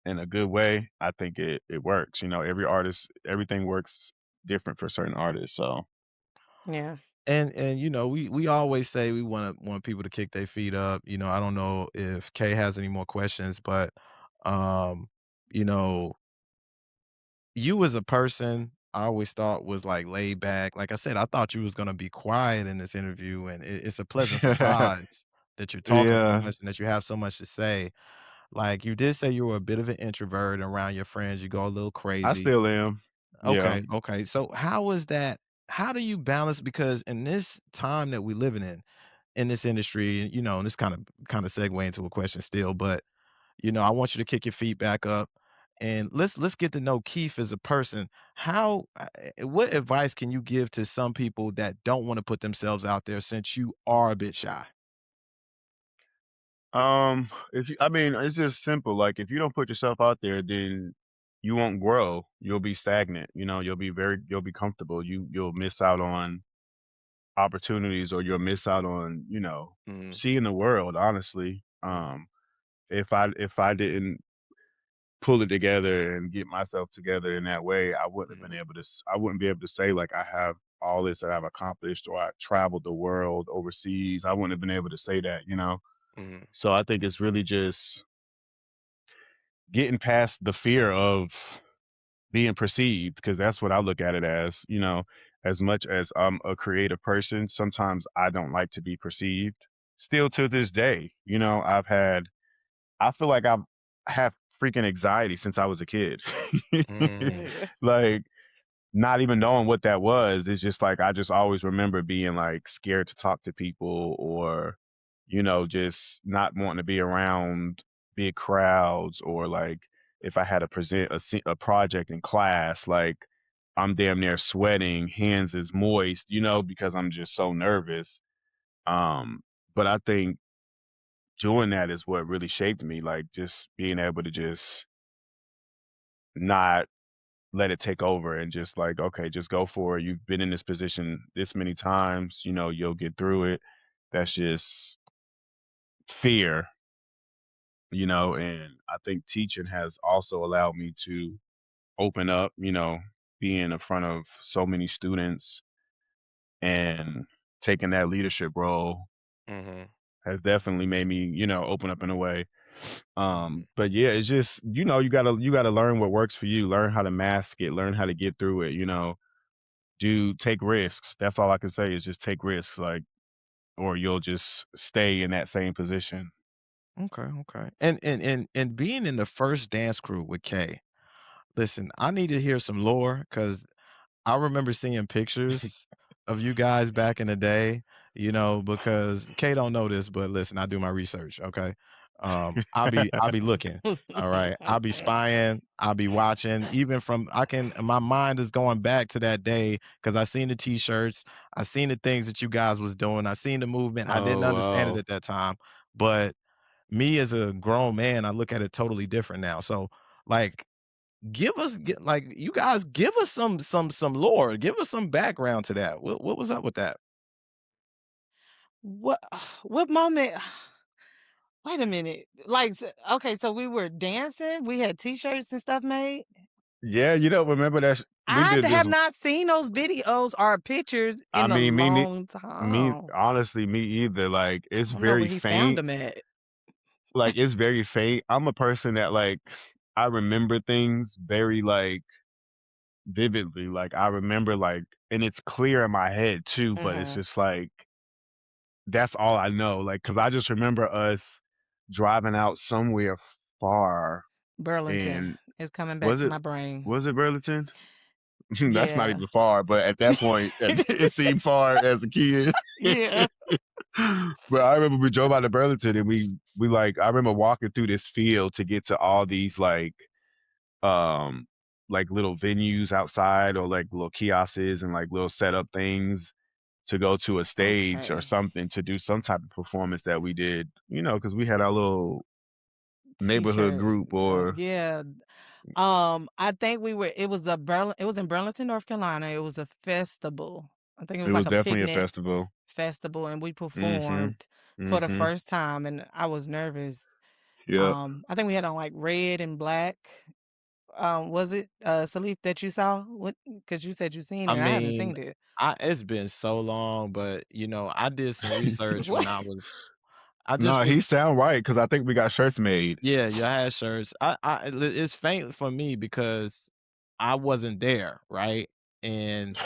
in a good way, I think it works. Every artist, everything works different for certain artists. So Yeah. And we always say we want people to kick their feet up. I don't know if Kay has any more questions, but um, you know, you as a person, I always thought was like laid back. Like I said, I thought you was gonna be quiet in this interview, and it's a pleasant surprise that you're talking so yeah, much and that you have so much to say. Like you did say you were a bit of an introvert around your friends, you go a little I crazy. still am. Yeah. Okay, okay. So how is that? How do you balance? Because in this time that we living in this industry, and this kind of segue into a question still, but I want you to kick your feet back up and let's get to know Keith as a person. What advice can you give to some people that don't want to put themselves out there since you are a bit shy? If you, I mean, it's just simple. Like if you don't put yourself out there, then you won't grow. You'll be stagnant. You'll be comfortable. You'll miss out on opportunities, or you'll miss out on, Mhm. seeing the world, honestly. If I didn't pull it together and get myself together in that way, Mhm. I wouldn't be able to say like I have all this that I've accomplished, or I traveled the world overseas. I wouldn't have been able to say that. Mhm. So I think it's really just getting past the fear of being perceived, because that's what I look at it as. As much as I'm a creative person, sometimes I don't like to be perceived. Still to this day, I feel like I've had freaking anxiety since I was a kid. Mm. Like, not even knowing what that was, it's just like I just always remember being like scared to talk to people, or just not wanting to be around big crowds, or like if I had to present a project in class, like I'm damn near sweating, hands is moist, because I'm just so nervous. um but I think doing that is what really shaped me, like just being able to just not let it take over, and just like, okay, just go for it. You've been in this position this many times, you'll get through it. That's just fear. And I think teaching has also allowed me to open up, being in front of so many students and taking that leadership role Mhm. has definitely made me, open up in a way. Mhm. But yeah, it's just, you gotta learn what works for you, learn how to mask it, learn how to get through it. Do take risks. That's all I can say, is just take risks, like, or you'll just stay in that same position. Okay, okay. And being in the first dance crew with Kay, listen, I need to hear some lore because I remember seeing pictures of you guys back in the day, because Kay don't know this, but listen, I do my research, okay? I'll be looking, all right? I'll be spying, I'll be watching, even from my mind is going back to that day because I seen the t-shirts, I seen the things that you guys was doing, I seen the movement. I didn't Oh understand it wow. at that time, but me as a grown man, I look at it totally different now. So, like, like you guys give us some lore, give us some background to that. What was up with that? What what moment wait a minute. Like, okay, so we were dancing, we had T-shirts and stuff made? Yeah, you don't remember that? We I did this. have not seen those videos or pictures I in a mean, long me time. honestly, me either. Like, I it's don't know very where he found faint. them at. Like, it's very faint. I'm a person that, like, I remember things very, like, vividly. Like, I remember, like, and it's clear in my head too, but it's Mhm. just like that's all I know. Like, cause I just remember us driving out somewhere far, Burlington and is coming back was to it my brain. was it Burlington? That's not Yeah. even far, but at that point, it seemed far as a kid. Yeah. But I remember we drove out to Burlington, and we like, I remember walking through this field to get to all these um like little venues outside, or like little kiosks and like little setup things to go to a stage or Okay. something, to do some type of performance that we did, because we had our little neighborhood T-shirt. group, or Yeah. I think it was in Burlington, North Carolina. It was a festival. I think it it was was like a definitely a picnic festival. festival, and we Mhm. performed for the Mhm. first time, and I was nervous. Yep. I think we had on like red and black. Was it Salif that you saw? What? Because you said you seen I it. I haven't mean, seen it. it's been so long, but I did some research What? when I just No, he was. sound right, because I think we got shirts made. Yeah, you had shirts. It's faint for me because I wasn't there, right? And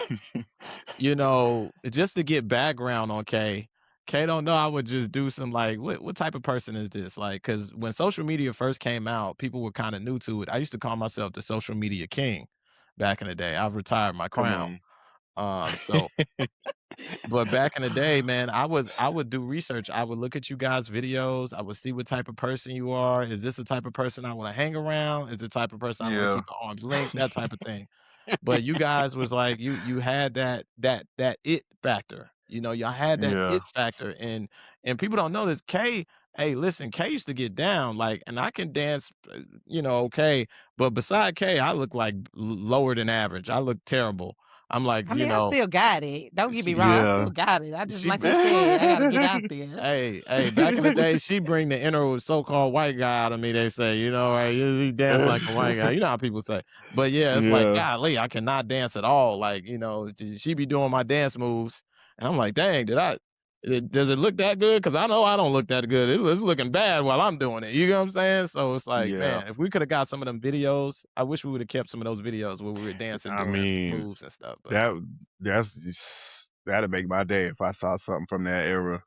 just to get background on Kay, Kay don't know I would just do some like, what type of person is this? Like, because when social media first came out, people were kind of new to it. I used to call myself the social media king back in the day. I've retired my Come crown. on. So but back in the day, man, I would do research. I would look at you guys' videos. I would see what type of person you are. Is this the type of person I want to hang around? Is the type of person I want to Yeah. keep at arm's length? That type of thing. But you guys was like you had that it factor. Y'all had that Yeah. it factor, and people don't know this. Kay Hey, listen, K used to get down, like, and I can dance, okay, but beside K, I look like lower than average. I look terrible. I'm like, I mean, I still got it. Don't get me she wrong, I Yeah. still got it. I just she like I said, I gotta get out there. hey, back in the day, she bring the inner so-called white guy out of me. They say, right, he dance like a white guy. You know how people say. But yeah, it's like, Yeah. golly, I cannot dance at all. Like, she be doing my dance moves, and I'm like, dang, does it look that good? Because I know I don't look that good. It's looking bad while I'm doing it. You know what I'm saying? So it's like, Yeah. man, if we could have got some of them videos, I wish we would have kept some of those videos where we were dancing I doing mean, moves and stuff. But that that'd make my day if I saw something from that era.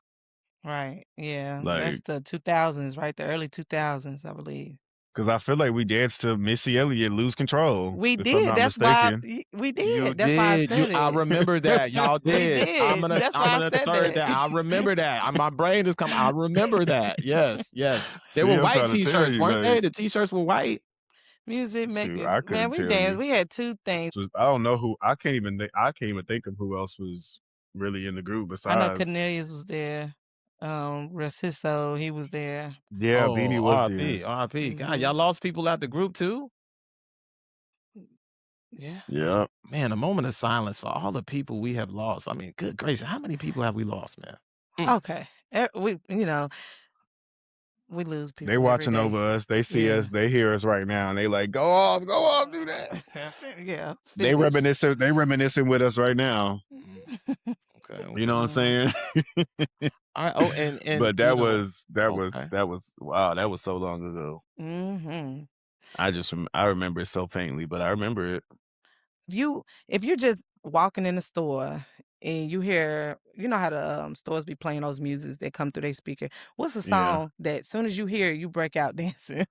Right. Yeah. That's Like, the 2000s, right? The early 2000s, I believe. because I feel like we danced to Missy Elliott "Lose Control," We if I'm did. not That's why mistaken. we you did. That's why I did. said I it. remember that. Y'all We did. I'm did. gonna That's I'm why I gonna said assert that. that. I remember that. My brain is coming. I remember that. Yes, yes. They See, were I'm white trying to tell t-shirts, you, weren't they? like, The t-shirts were white. Music make shoot, it, I man, couldn't we tell danced. you. We had two things. I don't know who. I can't even think of who else was really in the group I know besides. Cornelius was there. Rest his soul, he was there. Yeah, Oh, Beanie was there. RIP, RIP. God, Hmm. y'all lost people out the group too? Yeah. Yeah. Man, a moment of silence for all the people we have lost. I mean, good gracious, how many people have we lost, man? Mm. Okay. We lose They people every watching day. over us. They see Yeah. us. They hear us right now, and they like, go off, do that. Yeah. They Finish. reminiscing. They reminiscing with us right now. Mm. Okay, You know okay. what I'm Mhm. saying? All right. Oh, and But okay. that was wow. That was so long ago. Mhm. I remember it so faintly, but I remember it. If you're just walking in the store and you hear, you know how the stores be playing those musics that come through their speaker. What's a Yeah. song that soon as you hear it, you break out dancing?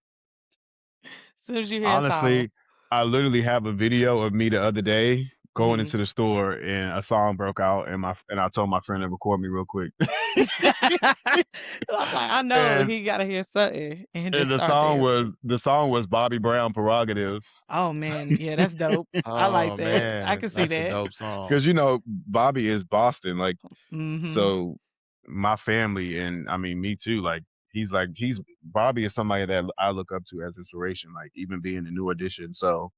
Soon as you hear a song. Honestly, I literally have a video of me the other day going Mhm. into the store and a song broke out and I told my friend to record me real quick. I'm like, I know and he gotta hear something and and just start dancing. the song was Bobby Brown Prerogative. Oh man, yeah, that's dope. I like Oh that. I man, can see that's a that. dope song. Because Bobby is Boston, like, Mhm. so my family and I mean me too, he's Bobby is somebody that I look up to as inspiration, like even being a new addition. So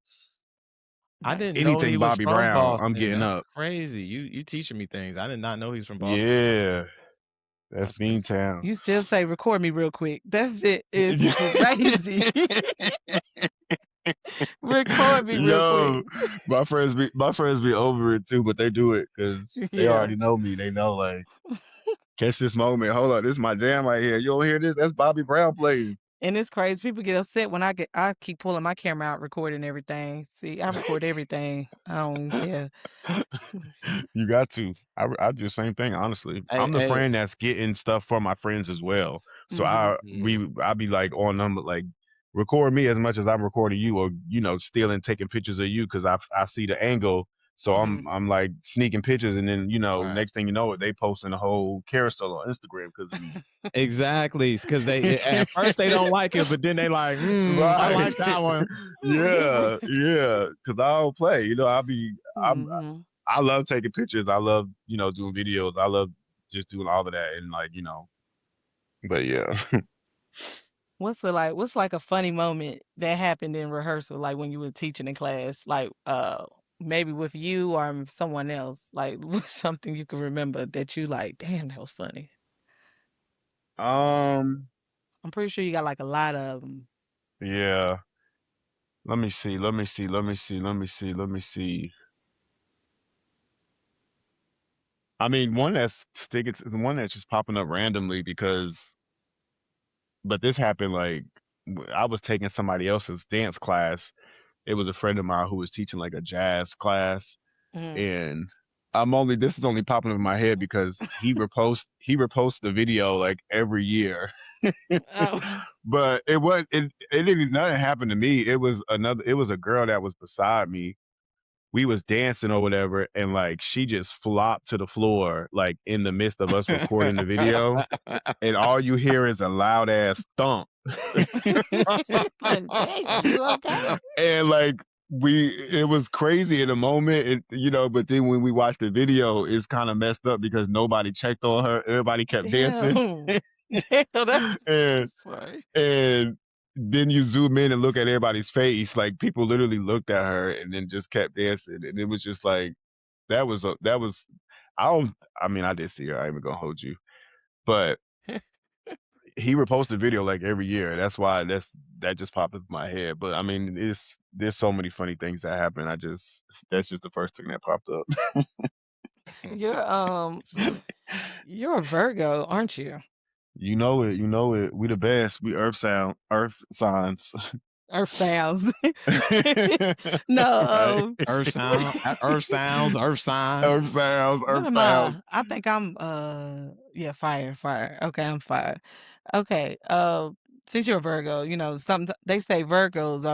I Right. didn't know he anything was Bobby from Brown, I'm Boston. getting That's up. crazy. You teaching me things. I did not know he's from Boston. Yeah, that's That's crazy. Beantown. You still say record me real quick. That shit is crazy. Record me real Yo, quick. my friends be over it too, but they do it because they Yeah. already know me. They know, like, catch this moment. Hold on, this is my jam right here. You don't hear this? That's Bobby Brown playing. And it's crazy. People get upset when I keep pulling my camera out, recording everything. See, I record everything. I don't care. You got to. I do the same thing. Honestly, Hey, I'm the hey. friend that's getting stuff for my friends as well. So Mhm. I be like on them, like, record me as much as I'm recording you, or stealing, taking pictures of you because I see the angle. So Mhm. I'm like sneaking pictures, and then Right. next thing you know, they posting a whole carousel on Instagram because of me. Exactly, because at first they don't like it, but then they like, I Right. like that one. Yeah, yeah. Because I don't play. Mhm. I love taking pictures. I love, doing videos. I love just doing all of that. And like, but yeah. What's like a funny moment that happened in rehearsal, like when you were teaching in class, like maybe with you or someone else, like what's something you can remember that you like, damn, that was funny. um, I'm pretty sure you got like a lot of them. yeah. Let me see. Let me see. Let me see. Let me see. Let me see. I mean, one that's sticking, one that's just popping up randomly but this happened like I was taking somebody else's dance class. It was a friend of mine who was teaching like a jazz class, Mhm. and this is only popping up in my head because he reposts the video like every year. Oh. But it didn't nothing happened to me. It was a girl that was beside me. We was dancing or whatever, and like she just flopped to the floor like in the midst of us recording the video, and all you hear is a loud ass thump. Like, damn, you okay? And like it was crazy in the moment, but then when we watched the video, it's kind of messed up because nobody checked on her. Everybody kept dancing. Damn. Damn, that's and funny. and then you zoom in and look at everybody's face. Like people literally looked at her and then just kept dancing, and it was just like that was. I don't. I mean, I did see her. I ain't even gonna hold you, but he reposts the video like every year. That's why that just popped into my head. But I mean, there's so many funny things that happen. I just that's just the first thing that popped up. You're you're a Virgo, aren't you? You know it. You know it. We the best. We Earth signs. Earth sounds. No, Right? Earth sound, earth sounds, earth signs. Earth sounds. what Earth am sounds. I? I think I'm yeah, fire, fire. Okay, I'm fire. Okay. Since you're a Virgo, some they say Virgos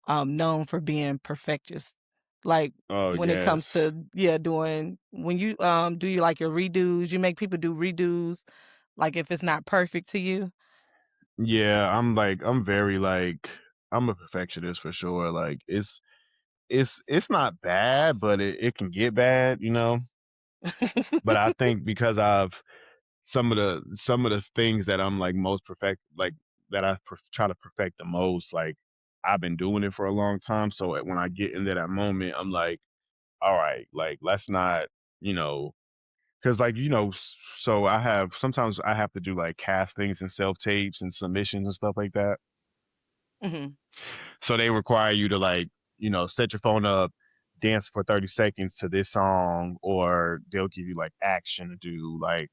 are known for being perfectionists. Like Oh when it comes yes. to doing when you do you like your redos, you make people do redos like if it's not perfect to you. Yeah. I'm very like I'm a perfectionist for sure. Like it's not bad, but it can get bad. You know. But I think because I've some of the things that I'm like most perfect like that try to perfect the most like I've been doing it for a long time so when I get into that moment I'm like all right like let's not you know because like so sometimes I have to do like castings and self tapes and submissions and stuff like that Mhm. so they require you to like set your phone up dance for 30 seconds to this song or they'll give you like action to do like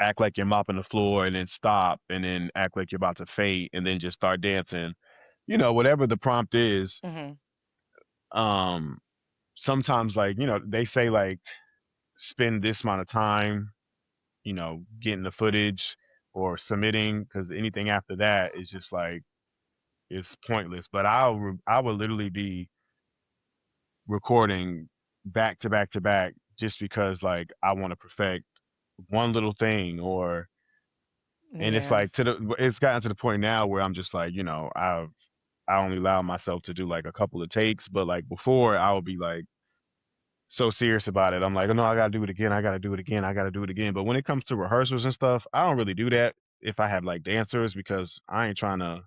act like you're mopping the floor and then stop and then act like you're about to faint and then just start dancing. Whatever the prompt is. Mhm. Um, sometimes like, they say like spend this amount of time, getting the footage or submitting because anything after that is just like it's pointless. But I will literally be recording back to back to back just because like I want to perfect one little thing or and it's Yeah. like it's gotten to the point now where I'm just like, I only allow myself to do like a couple of takes, but like before I would be like so serious about it. I'm like, oh, no, I gotta do it again. I gotta do it again. I gotta do it again. But when it comes to rehearsals and stuff, I don't really do that if I have like dancers because I ain't trying to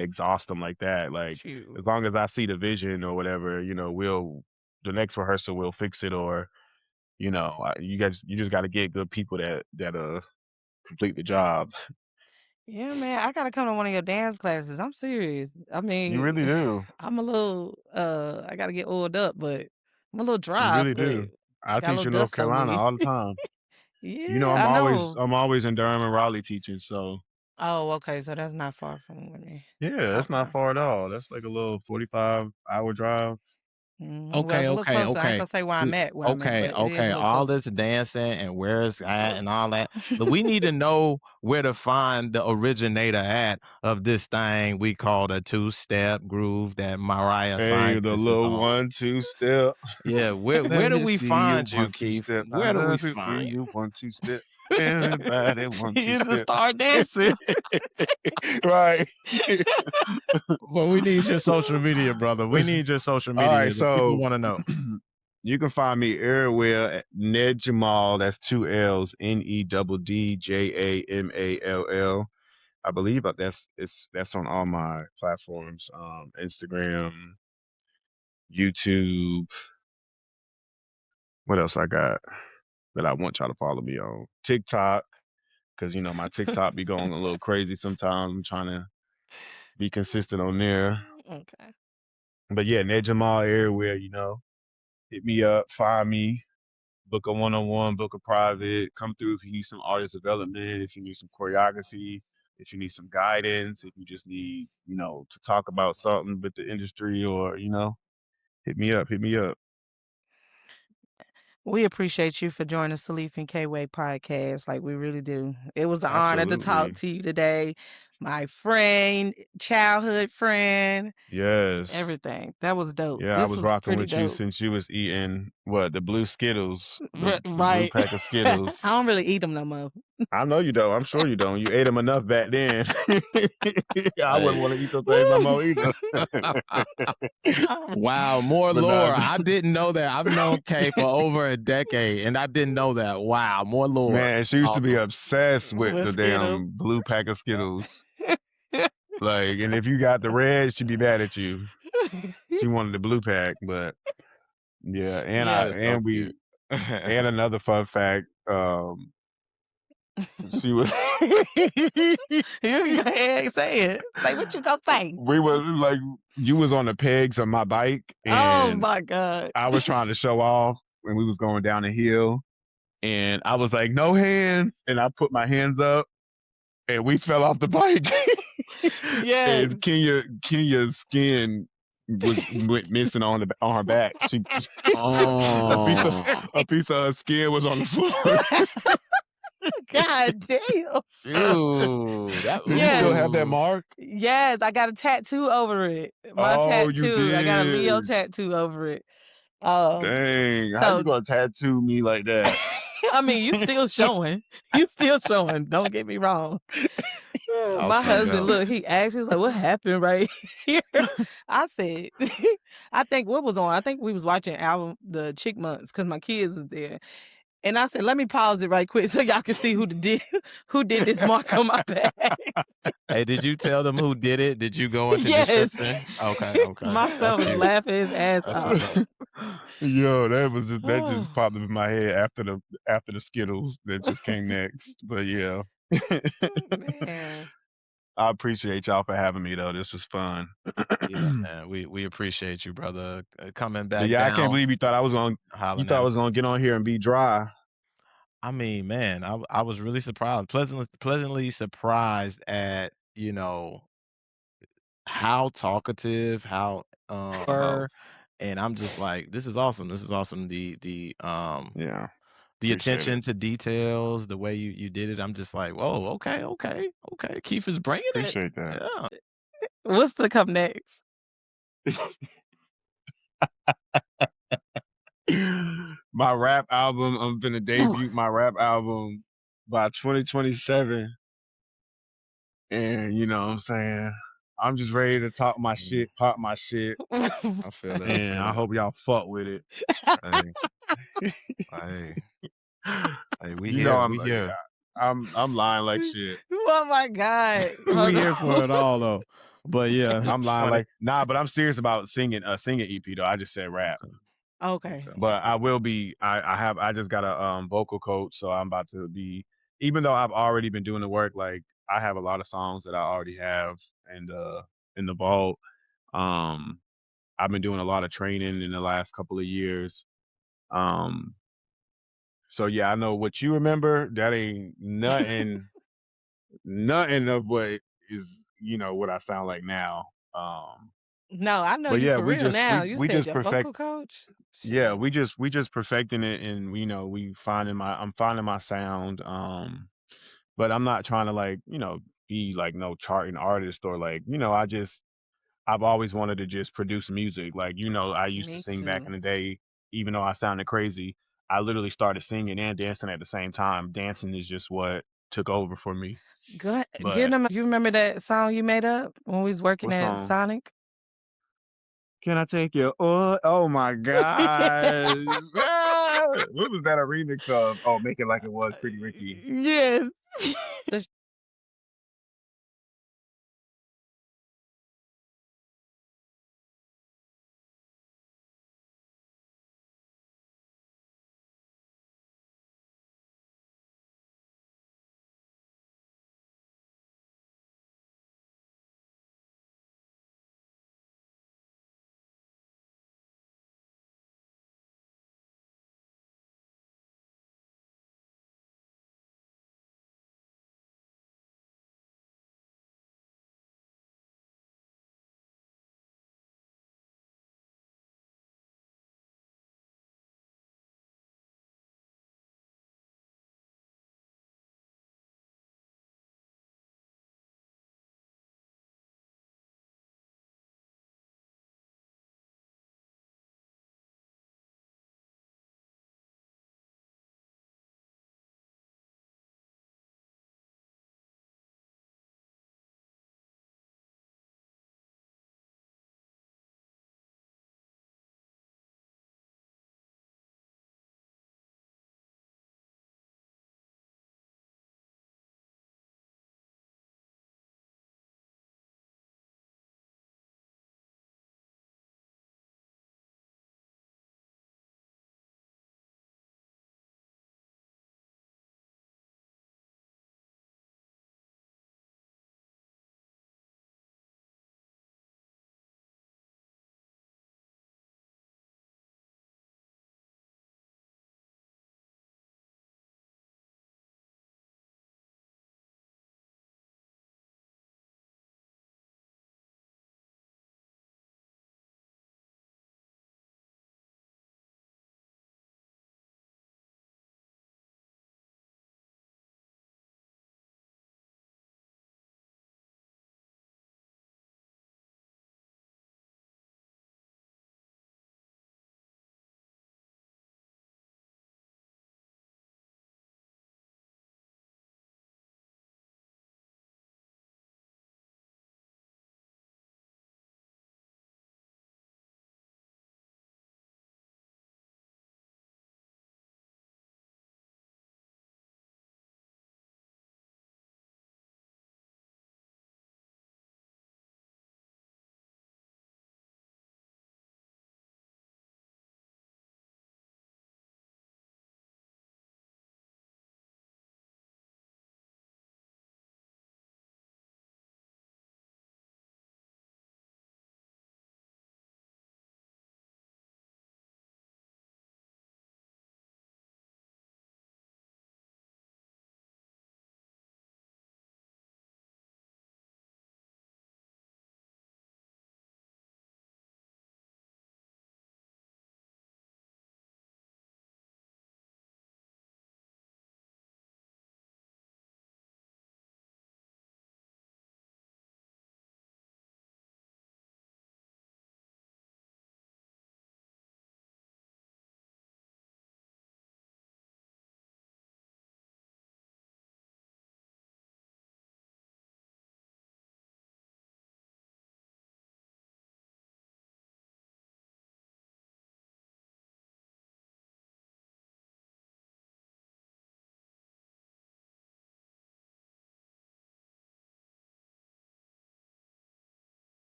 exhaust them like that. Like Shoot. as long as I see the vision or whatever, the next rehearsal will fix it or you just got to get good people that complete the job. Yeah, man, I gotta come to one of your dance classes. I'm serious. I You mean, really do. I'm a little I gotta get oiled up, but I'm a little You dry, really but do. I got a teach little in North dust on Carolina me. all the time. Yeah, I I'm always know. I'm always in Durham and Raleigh teaching, so Oh, okay, so that's not far from with me. yeah, that's not Okay. far at all. That's like a little 45-hour drive. Well, Okay, it's a little okay, closer. I ain't okay. gonna say We where I'm at, okay, but it is okay. a little All closer. this dancing and where it's at and all that. But we need to know where to find the originator at of this thing we call the two-step groove that Mariah Hey, the Scientist is little on. 1-2 step. Yeah, where Let do me we see you find you, 1-2 Keith? step. I Where do we love it when find you 1-2 step. Everybody one two You just step. start dancing. Right. well, we need your social media, brother. We need your social All right, media. The people so want to know. you can find me everywhere at Neddjamall. That's two L's, Neddjamall. I believe that's on all my platforms, Instagram, YouTube. What else I got that I want y'all to follow me on? TikTok, because my TikTok be going a little crazy sometimes. I'm trying to be consistent on there. Okay. But yeah, Neddjamall everywhere. Hit me up, find me, book a one-on-one, book a private, come through if you need some artist development, if you need some choreography, if you need some guidance, if you just need, to talk about something with the industry or, hit me up, hit me up. We appreciate you for joining the Salif and K-Way podcast. Like we really do. It was an honor to talk Absolutely. to you today. my friend, childhood friend, Yes. everything. That was dope. Yeah, I This was was rocking pretty with you dope. since you was eating what, the blue Skittles, the blue Right. pack of I Skittles. don't really eat them no more. I know you don't. I'm sure you don't. You ate them enough back then. I wouldn't Hey. want to eat those things no more either. Wow, more But lore. nah, I didn't know that. I've known Kay for over a decade, and I didn't know that. Wow, more lore. man, she used to be Awesome. obsessed with With the Skittles. damn blue pack of Skittles. Like, and if you got the red, she'd be mad at you. She wanted the blue pack, but yeah, That is so cute. and another fun fact, she was You can go ahead and say it. Say what you gonna say. we was like you was on the pegs of my bike Oh and my God. I was trying to show off when we was going down the hill and I was like, no hands, and I put my hands up and we fell off the bike. Yes. And Kenya's skin went missing on her back. She a piece of Oh, a piece of her skin was on the floor. God damn. shoot. That Do you still Yes. have that ooh. mark? Yes, I got a tattoo over it. My Oh, you tattoo. I got a Leo did. tattoo over it. Um, Dang, how you so gonna tattoo me like that? I mean, you still showing. You still showing. Don't get me wrong. My Awesome, husband, yeah. look, he asked, he was like, what happened right here? I said, I think what was on? I think we was watching album the Chickmunks because my kids was there. And I said, let me pause it right quick so y'all can see who did this mark on my back. Hey, did you tell them who did it? Did you go into Yes. description? Okay, okay. My That's son was cute. laughing his ass That's off. what's up. Yo, that just popped up in my head after the Skittles that just came next. But yeah. Man. I appreciate y'all for having me though. This was fun. Yeah, man. We appreciate you, brother. Coming But back yeah, I can't down, believe you thought I hollering at us. was gonna get on here and be dry. I mean, man, I was really surprised, pleasantly surprised at, how talkative, how Oh, were, and I'm just like, this is awesome. This is awesome. yeah. The Appreciate it. attention to details, the way you did it. I'm just like, whoa, okay, okay, okay. Keith is bringing it. Appreciate that. Yeah. What's to come next? My rap album, I'm gonna debut my rap album by 2027. And you know what I'm saying? I'm just ready to talk my Mm, shit, pop my shit, I feel it. I and feel I it. hope y'all fuck with it. Hey, hey, hey. We You know here. We here. I'm lying like shit. Oh my God. We Hold here for on. it all though. But yeah, I'm lying 20. like nah, but I'm serious about singing EP though. I just said rap. Okay. Okay. Okay. But I will be I just got a vocal coach, so I'm about to be, even though I've already been doing the work, like I have a lot of songs that I already have and in the vault. Um I've been doing a lot of training in the last couple of years. Um so yeah, I know what you remember, that ain't nothing of what is, what I sound like now. No, I know But you yeah, for real now. You we said just your perfect. vocal coach? Yeah, Shit. we just perfecting it, and I'm finding my sound. But I'm not trying to like, be like no charting artist or like, I've always wanted to just produce music. Like, I used to Me sing back too. in the day, even though I sounded crazy. I literally started singing and dancing at the same time. Dancing is just what took over for me. Go get But them. You remember that song you made up when we was working what at song? Sonic? Can I take your oh my god. What was that a remix of? Oh, Make It Like It Was Pretty Ricky. Yes.